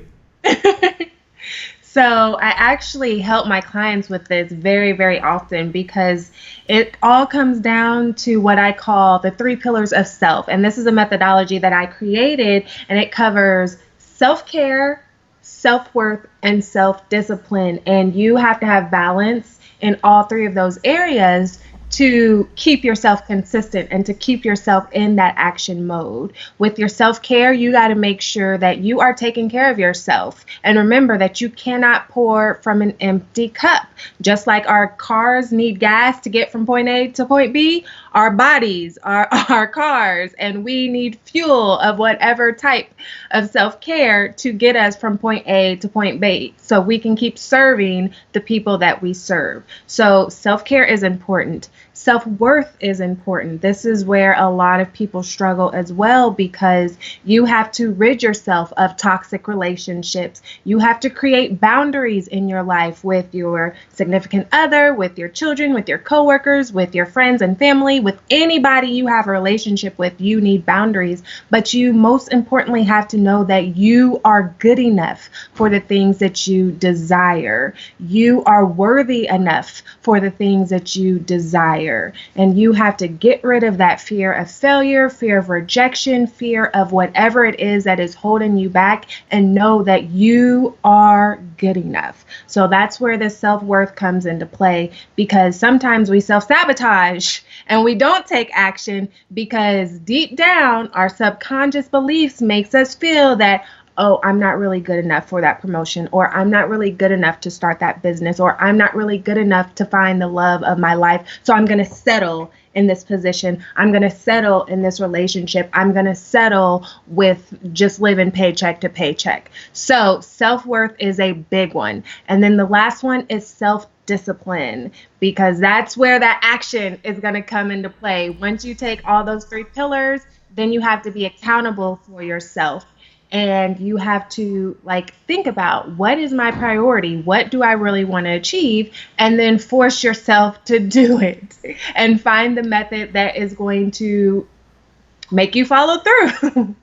So I actually help my clients with this very, very often because it all comes down to what I call the 3 pillars of self. And this is a methodology that I created, and it covers self-care, self-worth, and self-discipline. And you have to have balance in all 3 of those areas to keep yourself consistent and to keep yourself in that action mode. With your self-care, you got to make sure that you are taking care of yourself. And remember that you cannot pour from an empty cup. Just like our cars need gas to get from point A to point B, our bodies are our cars, and we need fuel of whatever type of self-care to get us from point A to point B so we can keep serving the people that we serve. So self-care is important. Self-worth is important. This is where a lot of people struggle as well because you have to rid yourself of toxic relationships. You have to create boundaries in your life with your significant other, with your children, with your coworkers, with your friends and family, with anybody you have a relationship with. You need boundaries, but you most importantly have to know that you are good enough for the things that you desire. You are worthy enough for the things that you desire. And you have to get rid of that fear of failure, fear of rejection, fear of whatever it is that is holding you back, and know that you are good enough. So that's where the self-worth comes into play, because sometimes we self-sabotage and we don't take action because deep down our subconscious beliefs makes us feel that, oh, I'm not really good enough for that promotion, or I'm not really good enough to start that business, or I'm not really good enough to find the love of my life, so I'm going to settle in this position. I'm going to settle in this relationship. I'm going to settle with just living paycheck to paycheck. So self-worth is a big one. And then the last one is self-discipline, because that's where that action is going to come into play. Once you take all those 3 pillars, then you have to be accountable for yourself. And you have to think about, what is my priority? What do I really want to achieve? And then force yourself to do it and find the method that is going to make you follow through.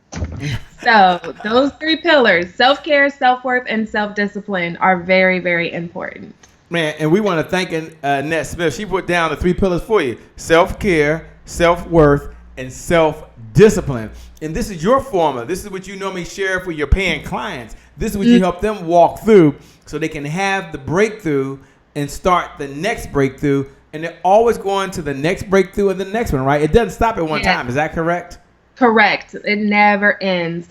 So those 3 pillars, self-care, self-worth, and self-discipline, are very, very important. Man, and we want to thank Annette Smith. She put down the 3 pillars for you: self-care, self-worth, and self-discipline. And this is your formula. This is what you normally share for your paying clients. This is what you help them walk through so they can have the breakthrough and start the next breakthrough. And they're always going to the next breakthrough and the next one, right? It doesn't stop at one time. Is that correct? Correct. It never ends.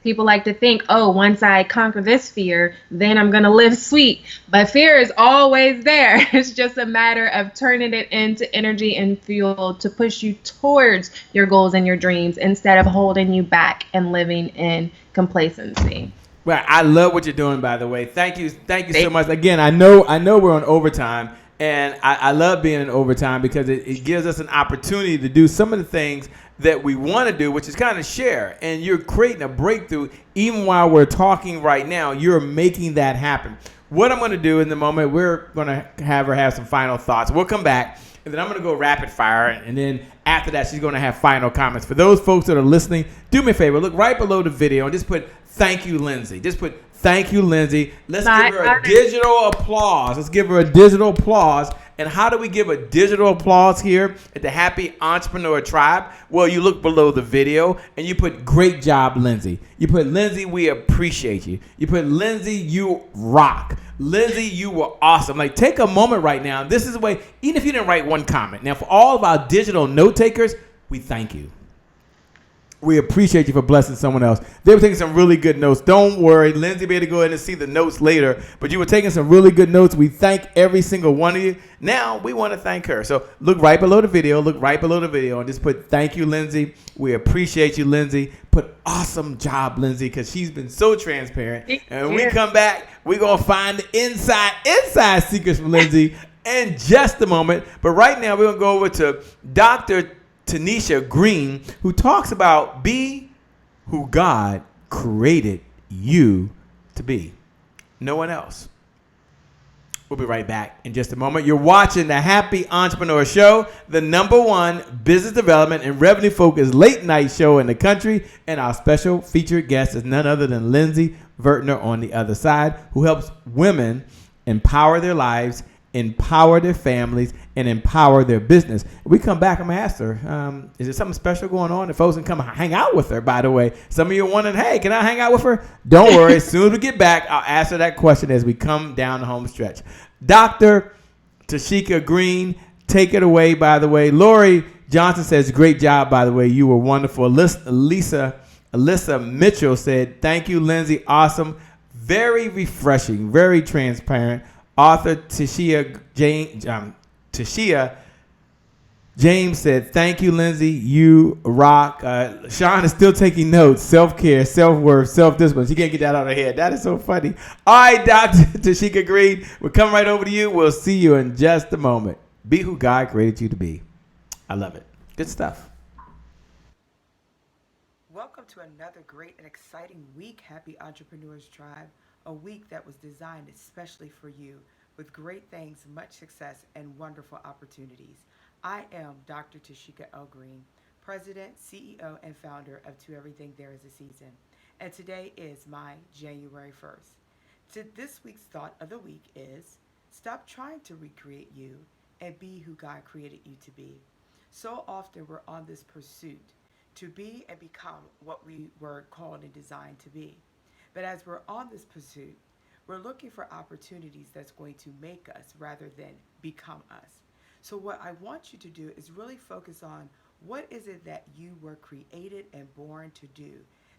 People like to think, oh, once I conquer this fear, then I'm going to live sweet. But fear is always there. It's just a matter of turning it into energy and fuel to push you towards your goals and your dreams, instead of holding you back and living in complacency. Well, I love what you're doing, by the way. Thank you so much. Again, I know we're on overtime, and I love being in overtime because it gives us an opportunity to do some of the things that we want to do, which is kind of share. And you're creating a breakthrough. Even while we're talking right now, you're making that happen. What I'm going to do in the moment, we're going to have her have some final thoughts. We'll come back, and then I'm going to go rapid fire. And then after that, she's going to have final comments. For those folks that are listening, do me a favor. Look right below the video and just put, "Thank you, Lindsey." Just put, "Thank you, Lindsey." Let's give her a digital applause. Let's give her a digital applause. And how do we give a digital applause here at the Happy Entrepreneur Tribe? Well, you look below the video and you put, "Great job, Lindsey." You put, "Lindsey, we appreciate you." You put, "Lindsey, you rock." Lindsey, you were awesome. Take a moment right now. This is the way, even if you didn't write one comment. Now, for all of our digital note takers, we thank you. We appreciate you for blessing someone else. They were taking some really good notes. Don't worry. Lindsey will be able to go ahead and see the notes later. But you were taking some really good notes. We thank every single one of you. Now we want to thank her. So look right below the video. Look right below the video and just put, "Thank you, Lindsey. We appreciate you, Lindsey." Put, "Awesome job, Lindsey," because she's been so transparent. And when we come back, we're going to find the inside secrets from Lindsey in just a moment. But right now, we're going to go over to Dr. Tanisha Green, who talks about be who God created you to be. No one else. We'll be right back in just a moment. You're watching the Happy Entrepreneur Show, the #1 business development and revenue focused late night show in the country. And our special featured guest is none other than Lindsey Vertner on the other side, who helps women empower their lives, empower their families, and empower their business. When we come back, I'm going to ask her, is there something special going on? The folks can come hang out with her, by the way. Some of you are wondering, hey, can I hang out with her? Don't worry. As soon as we get back, I'll answer that question as we come down the home stretch. Dr. Tashika Green, take it away, by the way. Lori Johnson says, "Great job, by the way. You were wonderful." Alyssa Mitchell said, "Thank you, Lindsey. Awesome. Very refreshing. Very transparent." Author Tashia James said, "Thank you, Lindsey. You rock." Sean is still taking notes. Self-care, self-worth, self-discipline. She can't get that out of her head. That is so funny. All right, Dr. Tashika Green, we'll come right over to you. We'll see you in just a moment. Be who God created you to be. I love it. Good stuff. Welcome to another great and exciting week, Happy Entrepreneurs Tribe. A week that was designed especially for you, with great things, much success, and wonderful opportunities. I am Dr. Tashika L. Green, President, CEO, and founder of To Everything There Is a Season. And today is my January 1st. This week's thought of the week is, stop trying to recreate you and be who God created you to be. So often we're on this pursuit to be and become what we were called and designed to be. But as we're on this pursuit, we're looking for opportunities that's going to make us rather than become us. So what I want you to do is really focus on, what is it that you were created and born to do?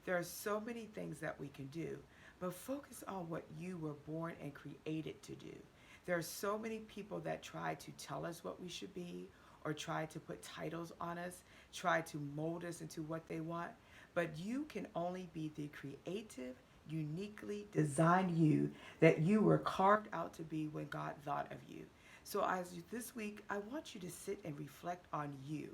There are so many things that we can do, but focus on what you were born and created to do. There are so many people that try to tell us what we should be or try to put titles on us, try to mold us into what they want. But you can only be the creative, uniquely designed you that you were carved out to be when God thought of you. So this week, I want you to sit and reflect on you.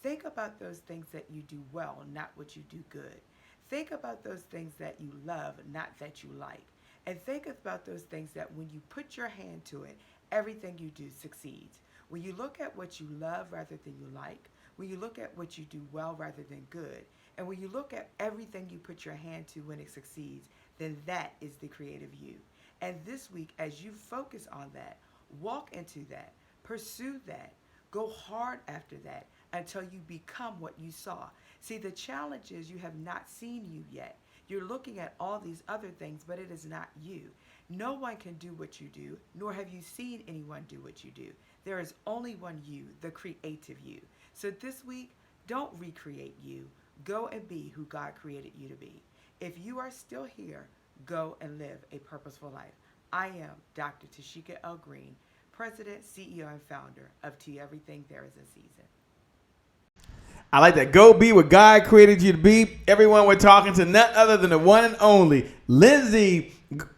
Think about those things that you do well, not what you do good. Think about those things that you love, not that you like. And think about those things that when you put your hand to it, everything you do succeeds. When you look at what you love rather than you like, when you look at what you do well rather than good, and when you look at everything you put your hand to when it succeeds, then that is the creative you. And this week, as you focus on that, walk into that, pursue that, go hard after that until you become what you saw. See, the challenge is you have not seen you yet. You're looking at all these other things, but it is not you. No one can do what you do, nor have you seen anyone do what you do. There is only one you, the creative you. So this week, don't recreate you. Go and be who God created you to be. If you are still here, go and live a purposeful life. I am Dr. Tashika L. Green, President, CEO, and founder of To Everything There Is a Season. I like that. Go be what God created you to be. Everyone, we're talking to none other than the one and only Lindsey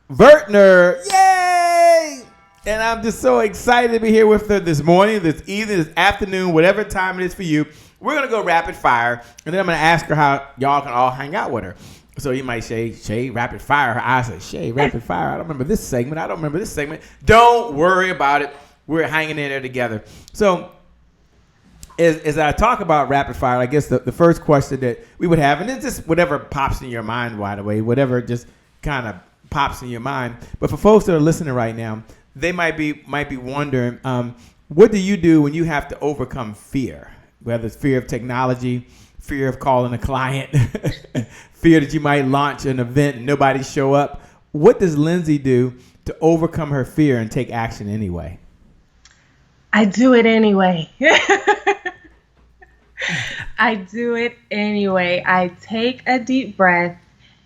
Vertner. Yay! And I'm just so excited to be here with her this morning, this evening, this afternoon, whatever time it is for you. We're going to go rapid fire, and then I'm going to ask her how y'all can all hang out with her. So you might say, Shay, rapid fire. Her eyes say, Shay, rapid fire. I don't remember this segment. I don't remember this segment. Don't worry about it. We're hanging in there together. So as I talk about rapid fire, I guess the first question that we would have, and it's just whatever pops in your mind, by the way, whatever just kind of pops in your mind. But for folks that are listening right now, they might be wondering, what do you do when you have to overcome fear? Whether it's fear of technology, fear of calling a client, fear that you might launch an event and nobody show up. What does Lindsey do to overcome her fear and take action anyway? I do it anyway. I do it anyway. I take a deep breath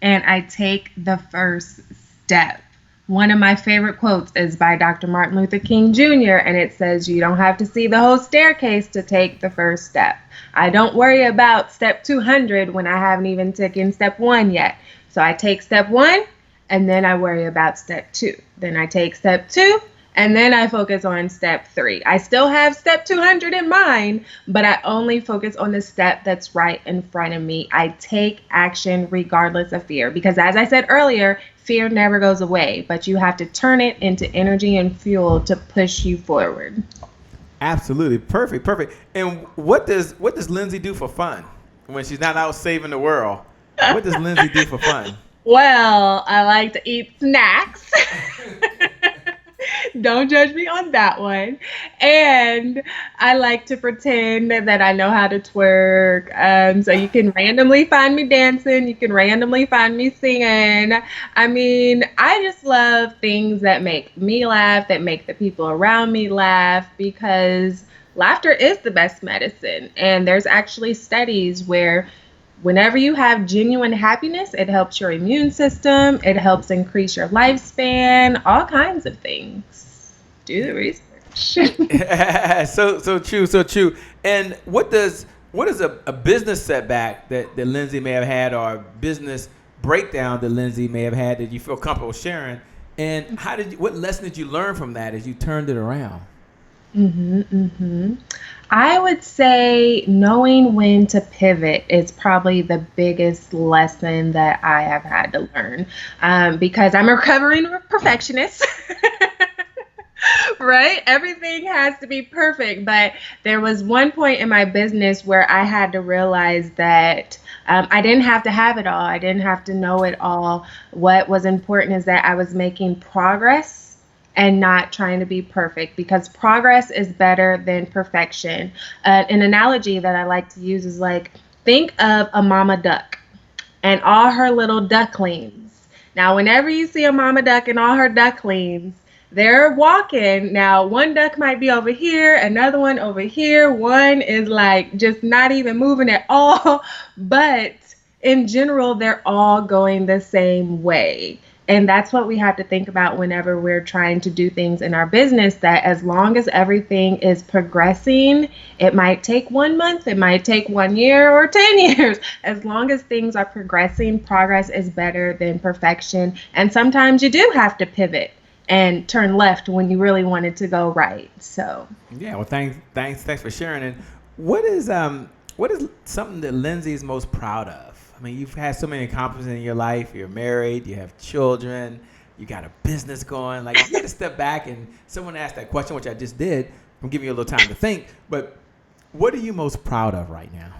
and I take the first step. One of my favorite quotes is by Dr. Martin Luther King Jr., and it says, you don't have to see the whole staircase to take the first step. I don't worry about step 200 when I haven't even taken step 1 yet. So I take step 1, and then I worry about step 2. Then I take step 2, and then I focus on step 3. I still have step 200 in mind, but I only focus on the step that's right in front of me. I take action regardless of fear, because as I said earlier, fear never goes away, but you have to turn it into energy and fuel to push you forward. Absolutely. Perfect. And what does Lindsey do for fun when she's not out saving the world? What does Lindsey do for fun? Well, I like to eat snacks. Don't judge me on that one. And I like to pretend that I know how to twerk. So you can randomly find me dancing. You can randomly find me singing. I mean, I just love things that make me laugh, that make the people around me laugh, because laughter is the best medicine. And there's actually studies where whenever you have genuine happiness, it helps your immune system, it helps increase your lifespan, all kinds of things. Do the research. So true. And what is a business setback that Lindsey may have had, or a business breakdown that Lindsey may have had that you feel comfortable sharing? And what lesson did you learn from that as you turned it around? I would say knowing when to pivot is probably the biggest lesson that I have had to learn, because I'm a recovering perfectionist. Right? Everything has to be perfect. But there was one point in my business where I had to realize that I didn't have to have it all. I didn't have to know it all. What was important is that I was making progress and not trying to be perfect, because progress is better than perfection. An analogy that I like to use is like, think of a mama duck and all her little ducklings. Now, whenever you see a mama duck and all her ducklings, they're walking. Now, one duck might be over here, another one over here. One is like just not even moving at all. But in general, they're all going the same way. And that's what we have to think about whenever we're trying to do things in our business, that as long as everything is progressing, it might take 1 month, it might take 1 year or 10 years. As long as things are progressing, progress is better than perfection. And sometimes you do have to pivot and turn left when you really wanted to go right. So yeah, well, thanks for sharing. And what is something that Lindsey is most proud of? I mean, you've had so many accomplishments in your life. You're married, you have children, you got a business going. Like, you got to step back, and someone asked that question, which I just did. I'm giving you a little time to think. But what are you most proud of right now?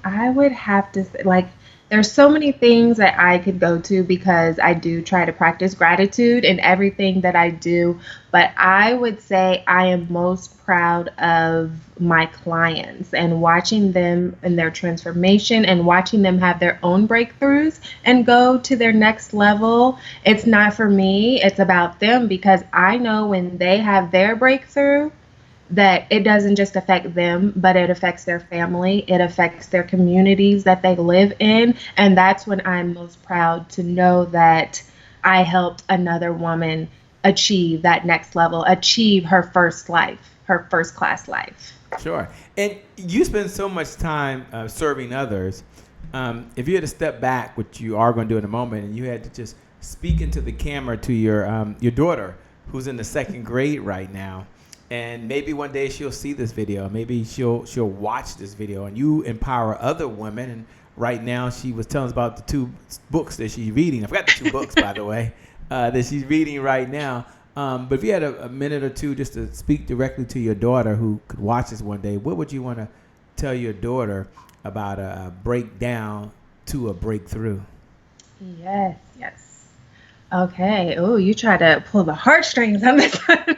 I would have to say, like, there's so many things that I could go to because I do try to practice gratitude in everything that I do. But I would say I am most proud of my clients and watching them in their transformation and watching them have their own breakthroughs and go to their next level. It's not for me, it's about them, because I know when they have their breakthrough, that it doesn't just affect them, but it affects their family, it affects their communities that they live in. And that's when I'm most proud to know that I helped another woman achieve that next level, achieve her first class life. Sure. And you spend so much time serving others. If you had to step back, which you are going to do in a moment, and you had to just speak into the camera to your daughter, who's in the 2nd grade right now, and maybe one day she'll see this video. Maybe she'll watch this video, and you empower other women. And right now, she was telling us about the 2 books that she's reading. I forgot the 2 books, by the way, that she's reading right now. But if you had a minute or two just to speak directly to your daughter who could watch this one day, what would you want to tell your daughter about a breakdown to a breakthrough? Yes. Okay. Oh, you try to pull the heartstrings on this one.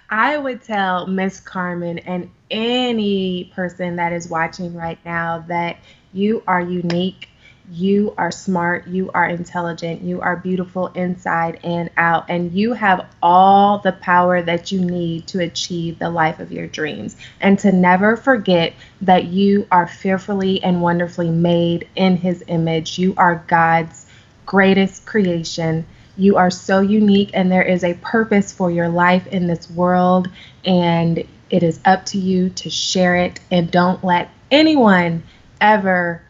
I would tell Miss Carmen and any person that is watching right now that you are unique, you are smart, you are intelligent, you are beautiful inside and out, and you have all the power that you need to achieve the life of your dreams. And to never forget that you are fearfully and wonderfully made in His image. You are God's greatest creation. You are so unique, and there is a purpose for your life in this world, and it is up to you to share it. And don't let anyone ever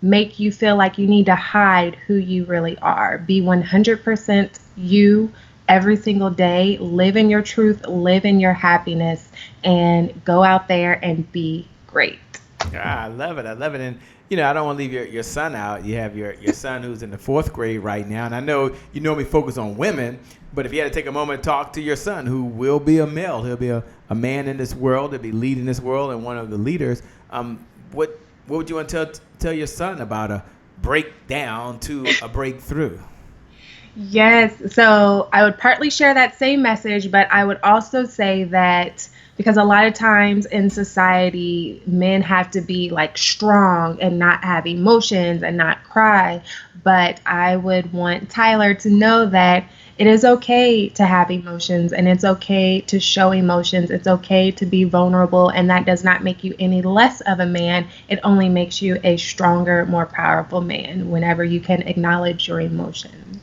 make you feel like you need to hide who you really are. Be 100% you every single day. Live in your truth, live in your happiness, and go out there and be great. I love it. And I don't want to leave your son out. You have your son who's in the 4th grade right now. And I know you normally focus on women, but if you had to take a moment to talk to your son, who will be a male, he'll be a man in this world, he'll be leading this world and one of the leaders. What would you want to tell your son about a breakdown to a breakthrough? Yes. So I would partly share that same message, but I would also say that because a lot of times in society, men have to be like strong and not have emotions and not cry. But I would want Tyler to know that it is okay to have emotions, and it's okay to show emotions. It's okay to be vulnerable, and that does not make you any less of a man. It only makes you a stronger, more powerful man whenever you can acknowledge your emotions.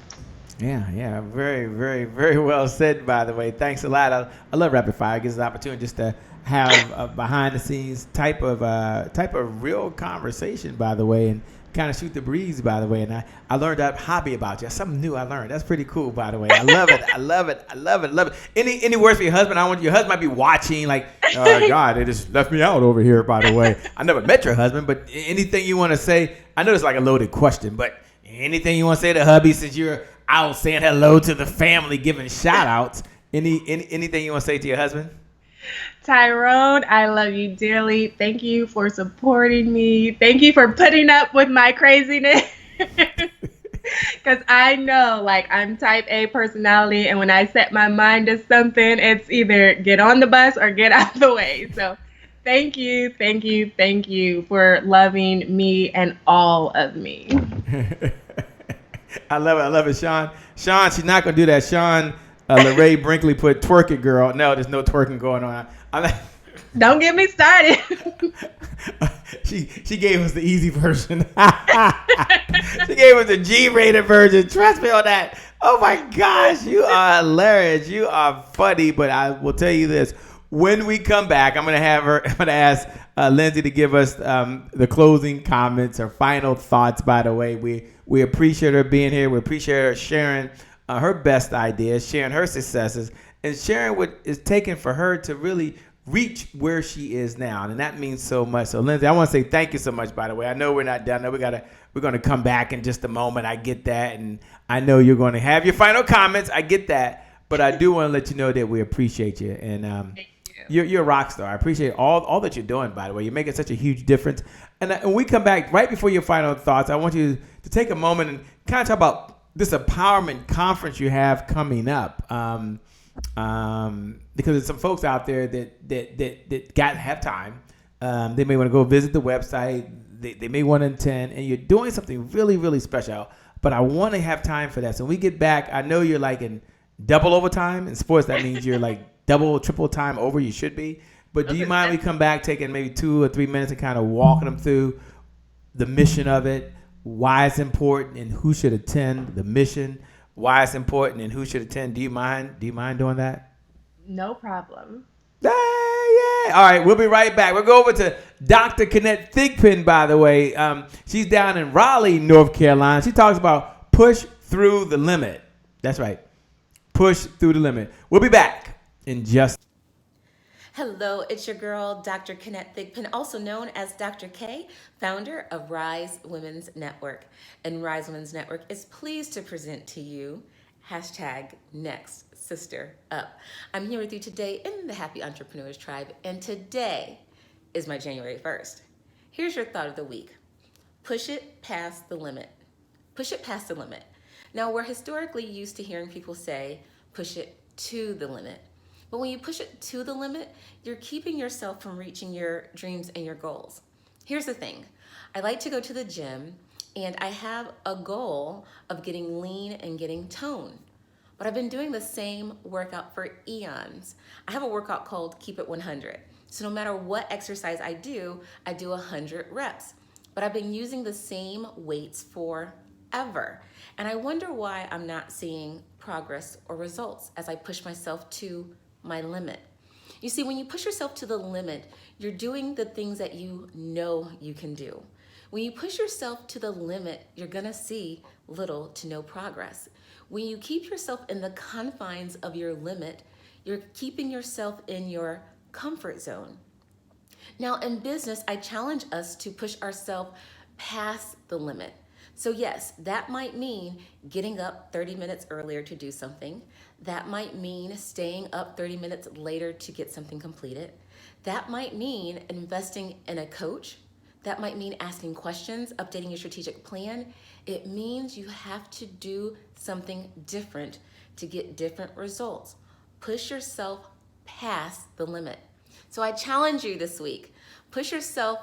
Yeah. Very, very, very well said, by the way. Thanks a lot. I love Rapid Fire. It gives us an opportunity just to have a behind-the-scenes type of real conversation, by the way, and kind of shoot the breeze, by the way. And I learned that hobby about you. That's something new I learned. That's pretty cool, by the way. I love it. I love it. Any words for your husband? Your husband might be watching like, oh, God, they just left me out over here, by the way. I never met your husband, but anything you want to say? I know it's like a loaded question, but anything you want to say to hubby since you're out saying hello to the family, giving shout outs? Anything you want to say to your husband? Tyrone, I love you dearly. Thank you for supporting me. Thank you for putting up with my craziness. Because I know, like, I'm type A personality, and when I set my mind to something, it's either get on the bus or get out the way. So thank you for loving me and all of me. I love it, Sean. Sean, she's not going to do that. Sean, LaRae Brinkley put twerk it, girl. No, there's no twerking going on. Don't get me started. She gave us the easy version. She gave us the G-rated version. Trust me on that. Oh my gosh, you are hilarious. You are funny. But I will tell you this: when we come back, I'm gonna ask Lindsey to give us the closing comments, her final thoughts. By the way, we appreciate her being here. We appreciate her sharing her best ideas, sharing her successes, and sharing what is taken for her to really reach where she is now. And that means so much. So Lindsey, I want to say thank you so much, by the way. I know we're not done. I know we're going to come back in just a moment. I get that. And I know you're going to have your final comments. I get that. But I do want to let you know that we appreciate you. And you're a rock star. I appreciate all that you're doing, by the way. You're making such a huge difference. And when we come back right before your final thoughts, I want you to take a moment and kind of talk about this empowerment conference you have coming up. Because there's some folks out there that have time. They may want to go visit the website. They may want to attend, and you're doing something really, really special. But I want to have time for that. So when we get back, I know you're like in double overtime. In sports, that means you're like double, triple time over. You should be. But do you mind we come back, taking maybe 2 or 3 minutes and kind of walking them through the mission of it, why it's important, and who should attend the mission, why it's important, and who should attend? Do you mind doing that? No problem. Yeah. All right, we'll be right back. We'll go over to Dr. Kenneth Thigpen, by the way. She's down in Raleigh, North Carolina. She talks about push through the limit. That's right. Push through the limit. We'll be back in just. Hello, it's your girl, Dr. Kenneth Thigpen, also known as Dr. K, founder of Rise Women's Network. And Rise Women's Network is pleased to present to you #NextSisterUp. I'm here with you today in the Happy Entrepreneurs Tribe, and today is my January 1st. Here's your thought of the week. Push it past the limit. Push it past the limit. Now, we're historically used to hearing people say, push it to the limit. But when you push it to the limit, you're keeping yourself from reaching your dreams and your goals. Here's the thing. I like to go to the gym, and I have a goal of getting lean and getting toned. But I've been doing the same workout for eons. I have a workout called Keep It 100. So no matter what exercise I do 100 reps. But I've been using the same weights forever. And I wonder why I'm not seeing progress or results as I push myself to my limit. You see, when you push yourself to the limit, you're doing the things that you know you can do. When you push yourself to the limit, you're gonna see little to no progress. When you keep yourself in the confines of your limit, you're keeping yourself in your comfort zone. Now, in business, I challenge us to push ourselves past the limit. So yes, that might mean getting up 30 minutes earlier to do something. That might mean staying up 30 minutes later to get something completed. That might mean investing in a coach. That might mean asking questions, updating your strategic plan. It means you have to do something different to get different results. Push yourself past the limit. So I challenge you this week, push yourself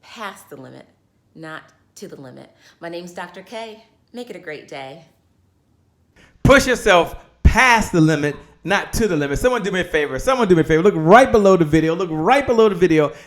past the limit, not to the limit. My name's Dr. K. Make it a great day. Push yourself past the limit, not to the limit. Someone do me a favor. Look right below the video,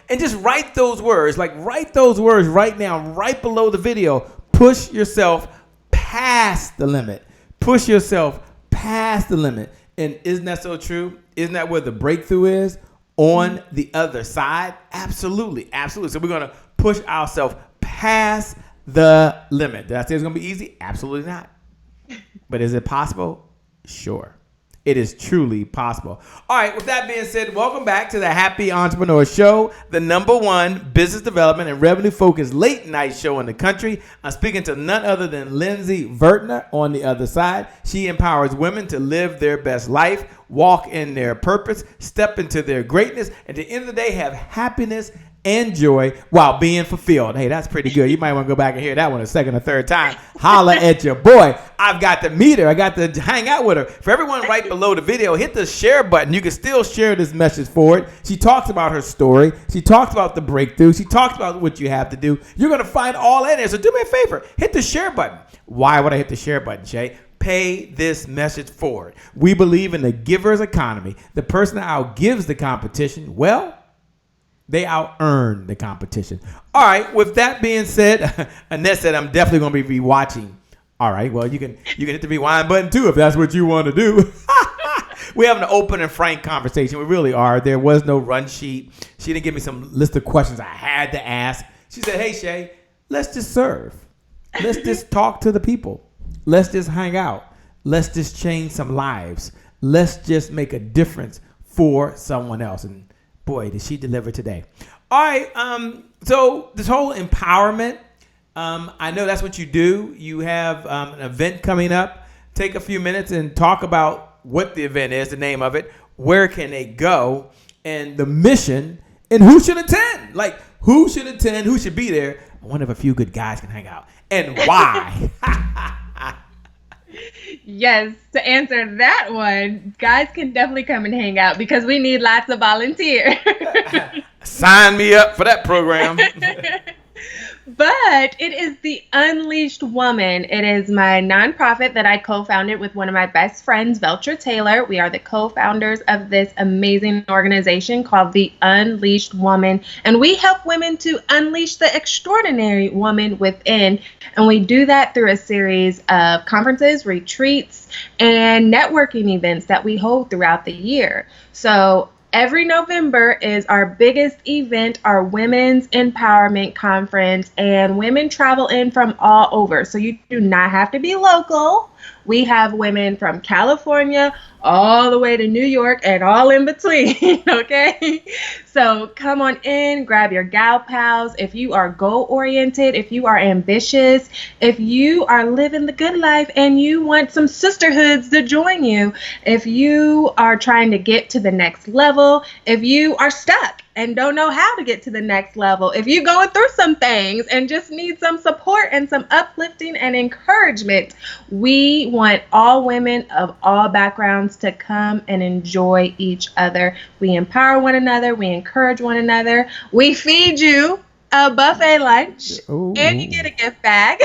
and just write those words. Like, write those words right now, right below the video. Push yourself past the limit. Push yourself past the limit. And isn't that so true? Isn't that where the breakthrough is? On the other side? Absolutely. So we're going to push ourselves past the limit. Did I say it's going to be easy? Absolutely not. But is it possible? Sure. It is truly possible. All right, with that being said, welcome back to the Happy Entrepreneur Show, the #1 business development and revenue-focused late-night show in the country. I'm speaking to none other than Lindsey Vertner on the other side. She empowers women to live their best life, walk in their purpose, step into their greatness, and at the end of the day, have happiness and joy while being fulfilled. Hey, that's pretty good. You might want to go back and hear that one a second or third time. Holla at your boy. I've got to meet her. I got to hang out with her. For everyone right below the video, hit the share button. You can still share this message forward. She talks about her story. She talks about the breakthrough. She talks about what you have to do. You're going to find all in there. So do me a favor. Hit the share button. Why would I hit the share button, Jay? Pay this message forward. We believe in the giver's economy. The person that outgives the competition, well, They out-earn the competition. All right, with that being said, Annette said I'm definitely going to be rewatching. All right, well, you can hit the rewind button too if that's what you want to do. We're having an open and frank conversation. We really are. There was no run sheet. She didn't give me some list of questions I had to ask. She said, hey, Shay, let's just serve. Let's just talk to the people. Let's just hang out. Let's just change some lives. Let's just make a difference for someone else. And boy, did she deliver today. All right. So this whole empowerment, I know that's what you do. You have an event coming up. Take a few minutes and talk about what the event is, the name of it, where can they go, and the mission, and who should attend. Like, who should attend, who should be there. I wonder if a few good guys can hang out, and why. Yes, to answer that one, guys can definitely come and hang out because we need lots of volunteers. Sign me up for that program. But it is the Unleashed Woman. It is my nonprofit that I co-founded with one of my best friends, Veltra Taylor. We are the co-founders of this amazing organization called the Unleashed Woman. And we help women to unleash the extraordinary woman within. And we do that through a series of conferences, retreats, and networking events that we hold throughout the year. So every November is our biggest event, our Women's Empowerment Conference, and women travel in from all over. So you do not have to be local. We have women from California all the way to New York and all in between, okay? So come on in, grab your gal pals. If you are goal-oriented, if you are ambitious, if you are living the good life and you want some sisterhoods to join you, if you are trying to get to the next level, if you are stuck and don't know how to get to the next level, if you're going through some things and just need some support and some uplifting and encouragement, we want all women of all backgrounds to come and enjoy each other. We empower one another. We encourage one another. We feed you a buffet lunch. Ooh. And you get a gift bag.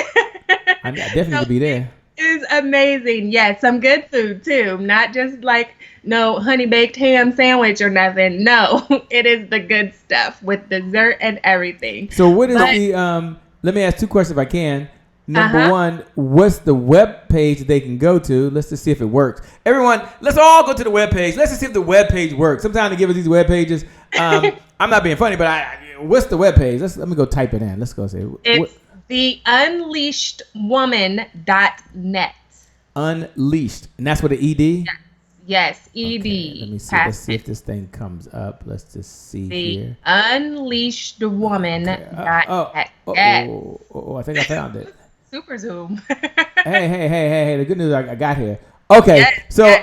I definitely need to be there. It's amazing. Yes, some good food too. Not just like no honey baked ham sandwich or nothing. No, it is the good stuff with dessert and everything. So what is let me ask two questions if I can. Number one, what's the web page they can go to? Let's just see if it works. Everyone, let's all go to the web page. Let's just see if the web page works. Sometimes they give us these web pages. I'm not being funny, but what's the web page? Let me go type it in. Let's go see. It's theunleashedwoman.net. Unleashed. And that's with an ED? Yes, ED. Okay, let me see. Let's see if this thing comes up. Let's just see here. Unleashedwoman.net. Okay. I think I found it. Super Zoom. Hey. The good news I got here. Okay,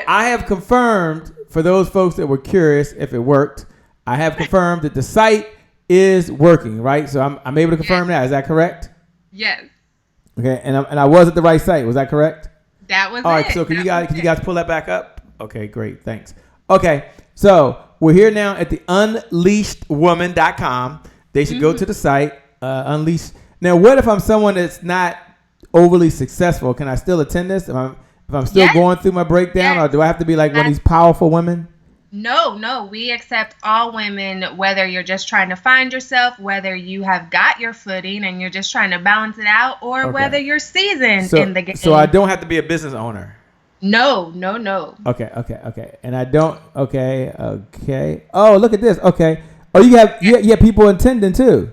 I have confirmed, for those folks that were curious if it worked, I have confirmed that the site is working, right? So I'm able to confirm that. Is that correct? Yes. Okay, and I was at the right site. Was that correct? That was all right. So can you guys pull that back up? Okay, great. Thanks. Okay, so we're here now at the unleashedwoman.com. They should go to the site, Unleashed. Now, what if I'm someone that's not overly successful? Can I still attend this? If I'm still going through my breakdown, or do I have to be like one of these powerful women? No. We accept all women, whether you're just trying to find yourself, whether you have got your footing and you're just trying to balance it out, or whether you're seasoned in the game. So I don't have to be a business owner? No. Okay. And I don't, okay. Oh, look at this. Okay. Oh, you have people attending too.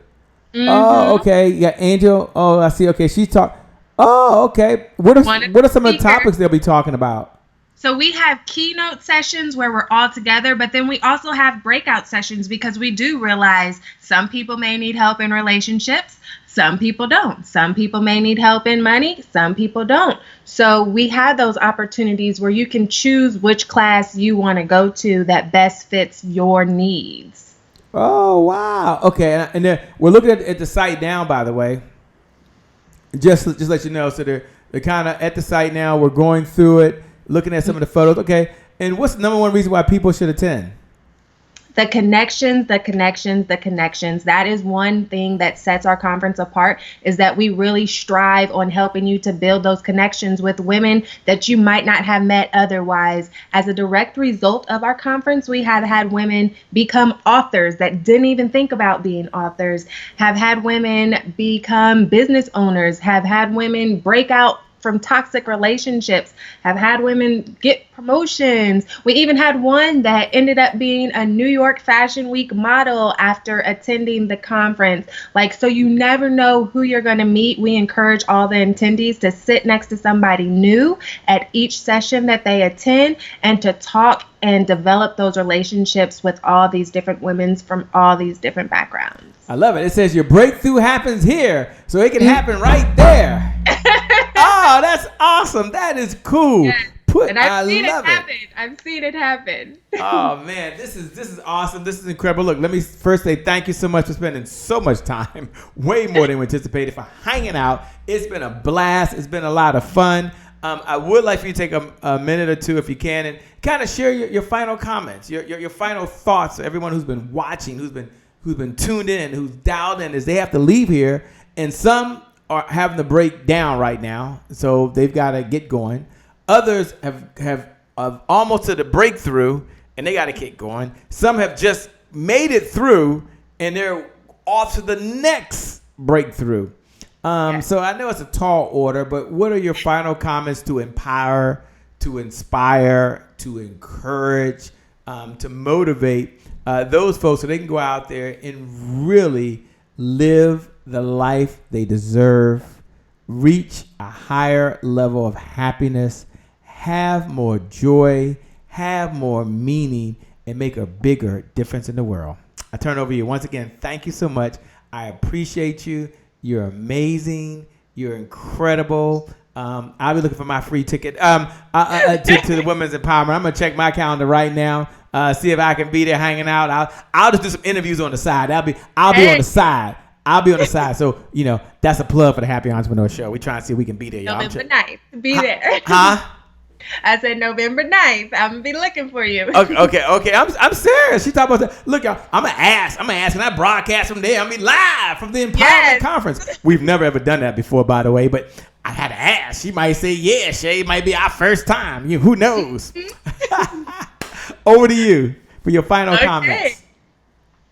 Mm-hmm. Oh, okay. Yeah, Angel. Oh, I see. Okay, she talk. Oh, okay. What are some of the topics they'll be talking about? So we have keynote sessions where we're all together, but then we also have breakout sessions because we do realize some people may need help in relationships. Some people don't. Some people may need help in money. Some people don't. So we have those opportunities where you can choose which class you want to go to that best fits your needs. Oh, wow. Okay. And then we're looking at the site now, by the way. Just let you know. So they're kind of at the site now. We're going through it, looking at some of the photos. Okay. And what's the number one reason why people should attend? The connections, the connections, the connections. That is one thing that sets our conference apart, is that we really strive on helping you to build those connections with women that you might not have met otherwise. As a direct result of our conference, we have had women become authors that didn't even think about being authors, have had women become business owners, have had women break out from toxic relationships, have had women get promotions. We even had one that ended up being a New York Fashion Week model after attending the conference. Like, so you never know who you're going to meet. We encourage all the attendees to sit next to somebody new at each session that they attend and to talk and develop those relationships with all these different women from all these different backgrounds. I love it. It says your breakthrough happens here, so it can happen right there. Oh, that's awesome. That is cool. Yes. I've seen it happen. Oh man, this is awesome. This is incredible. Look, let me first say thank you so much for spending so much time, way more than we anticipated, for hanging out. It's been a blast. It's been a lot of fun. I would like for you to take a minute or two, if you can, and kind of share your final comments, your final thoughts for everyone who's been watching, who's been tuned in, who's dialed in, as they have to leave here, and some are having to break down right now, so they've got to get going. Others have almost to the breakthrough, and they got to get going. Some have just made it through, and they're off to the next breakthrough. So I know it's a tall order, but what are your final comments to empower, to inspire, to encourage, to motivate those folks so they can go out there and really live the life they deserve, reach a higher level of happiness, have more joy, have more meaning, and make a bigger difference in the world? I turn it over to you. Once again, thank you so much. I appreciate you. You're amazing. You're incredible. I'll be looking for my free ticket to the Women's Empowerment. I'm going to check my calendar right now, see if I can be there hanging out. I'll just do some interviews on the side. I'll be on the side. I'll be on the side. So, that's a plug for the Happy Entrepreneur Show. We try and see if we can be there, y'all. November 9th. Be there. Huh? I said November 9th. I'm going to be looking for you. Okay. I'm serious. She talking about that. Look, y'all, I'm going to ask. Can I broadcast from there? Live from the Empowerment Conference. We've never ever done that before, by the way, but I had to ask. She might say, yeah, Shay, it might be our first time. Who knows? Over to you for your final comments.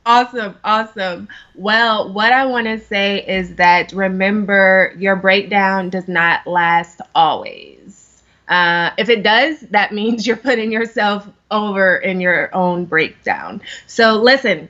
Awesome. Well, what I want to say is that remember, your breakdown does not last always. If it does, that means you're putting yourself over in your own breakdown. So listen,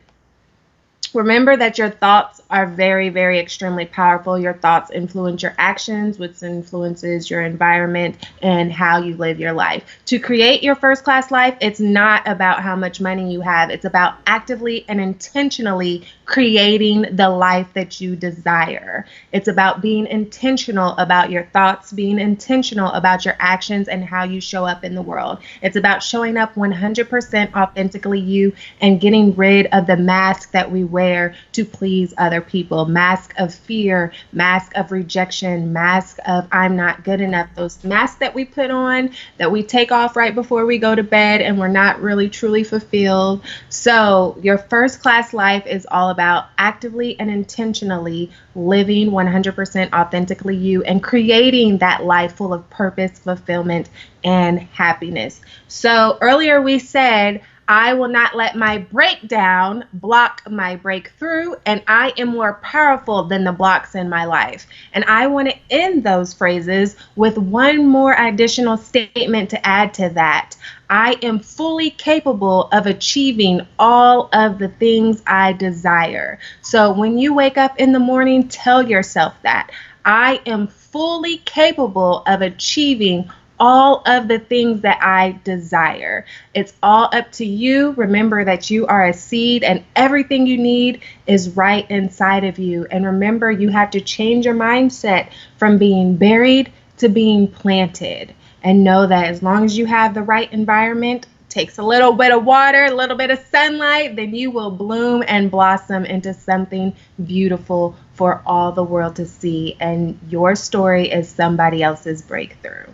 remember that your thoughts are very, very extremely powerful. Your thoughts influence your actions, which influences your environment and how you live your life. To create your first class life, it's not about how much money you have. It's about actively and intentionally creating the life that you desire. It's about being intentional about your thoughts, being intentional about your actions and how you show up in the world. It's about showing up 100% authentically you and getting rid of the mask that we wear to please other people. Mask of fear, mask of rejection, mask of I'm not good enough. Those masks that we put on, that we take off right before we go to bed and we're not really truly fulfilled. So your first class life is all about actively and intentionally living 100% authentically you and creating that life full of purpose, fulfillment, and happiness. So earlier we said, I will not let my breakdown block my breakthrough, and I am more powerful than the blocks in my life. And I want to end those phrases with one more additional statement to add to that. I am fully capable of achieving all of the things I desire. So when you wake up in the morning, tell yourself that. I am fully capable of achieving all of the things that I desire. It's all up to you. Remember that you are a seed and everything you need is right inside of you. And remember, you have to change your mindset from being buried to being planted. And know that as long as you have the right environment, takes a little bit of water, a little bit of sunlight, then you will bloom and blossom into something beautiful for all the world to see. And your story is somebody else's breakthrough.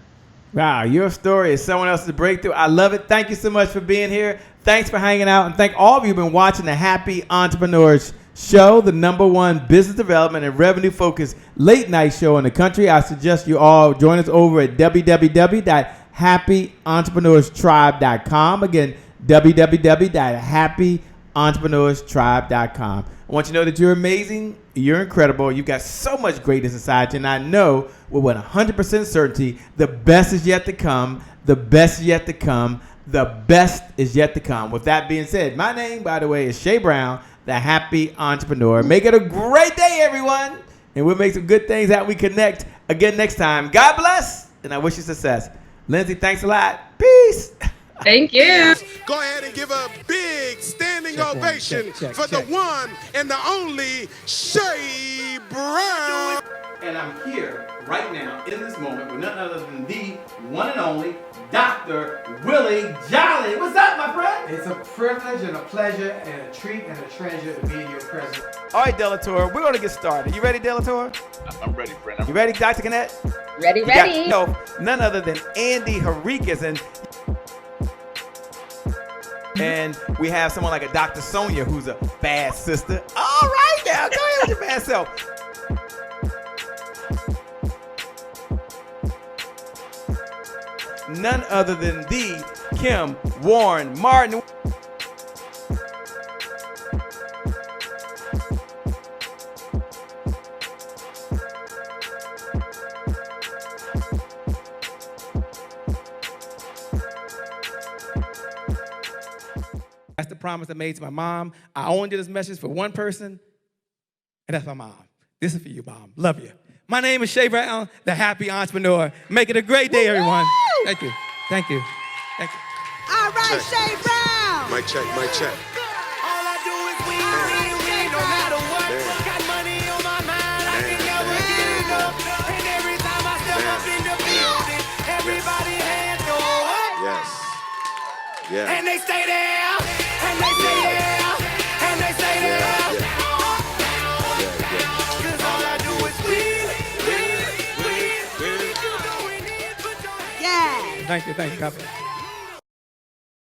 Wow, your story is someone else's breakthrough. I love it. Thank you so much for being here. Thanks for hanging out. And thank all of you who've been watching the Happy Entrepreneurs Show, the #1 business development and revenue-focused late-night show in the country. I suggest you all join us over at www.happyentrepreneurs.tribe.com. Again, www.happyentrepreneurs.tribe.com. I want you to know that you're amazing, you're incredible, you've got so much greatness inside you, and I know with 100% certainty the best is yet to come, the best is yet to come, the best is yet to come. With that being said, my name, by the way, is Shay Brown, the Happy Entrepreneur. Make it a great day, everyone, and we'll make some good things out. We connect again next time. God bless, and I wish you success. Lindsey, thanks a lot. Peace. Thank you. Go ahead and give a big standing ovation for the one and the only Shay Brown. And I'm here right now in this moment with none other than the one and only Dr. Willie Jolly. What's up, my friend? It's a privilege and a pleasure and a treat and a treasure to be in your presence. All right, Delator, we're going to get started. You ready, Delator? I'm ready, friend. You ready, Dr. Cannett? Ready. None other than Andy Henriquez. And we have someone like a Dr. Sonia who's a bad sister. All right, now, go ahead with your bad self. None other than the Kim Warren Martin. That's the promise I made to my mom. I only did this message for one person, and that's my mom. This is for you, Mom. Love you. My name is Shay Brown, the Happy Entrepreneur. Make it a great day, everyone. Thank you. Thank you. Thank you. All right, Shay Brown. Mic check, mic check. All I do is win, no matter what. Got money on my mind, I can never get enough. And every time I step up in the building, everybody hands go up. Yes. Yeah. And they stay there, and they stay there, and they stay there. Cause all I do is win. Thank you. God bless.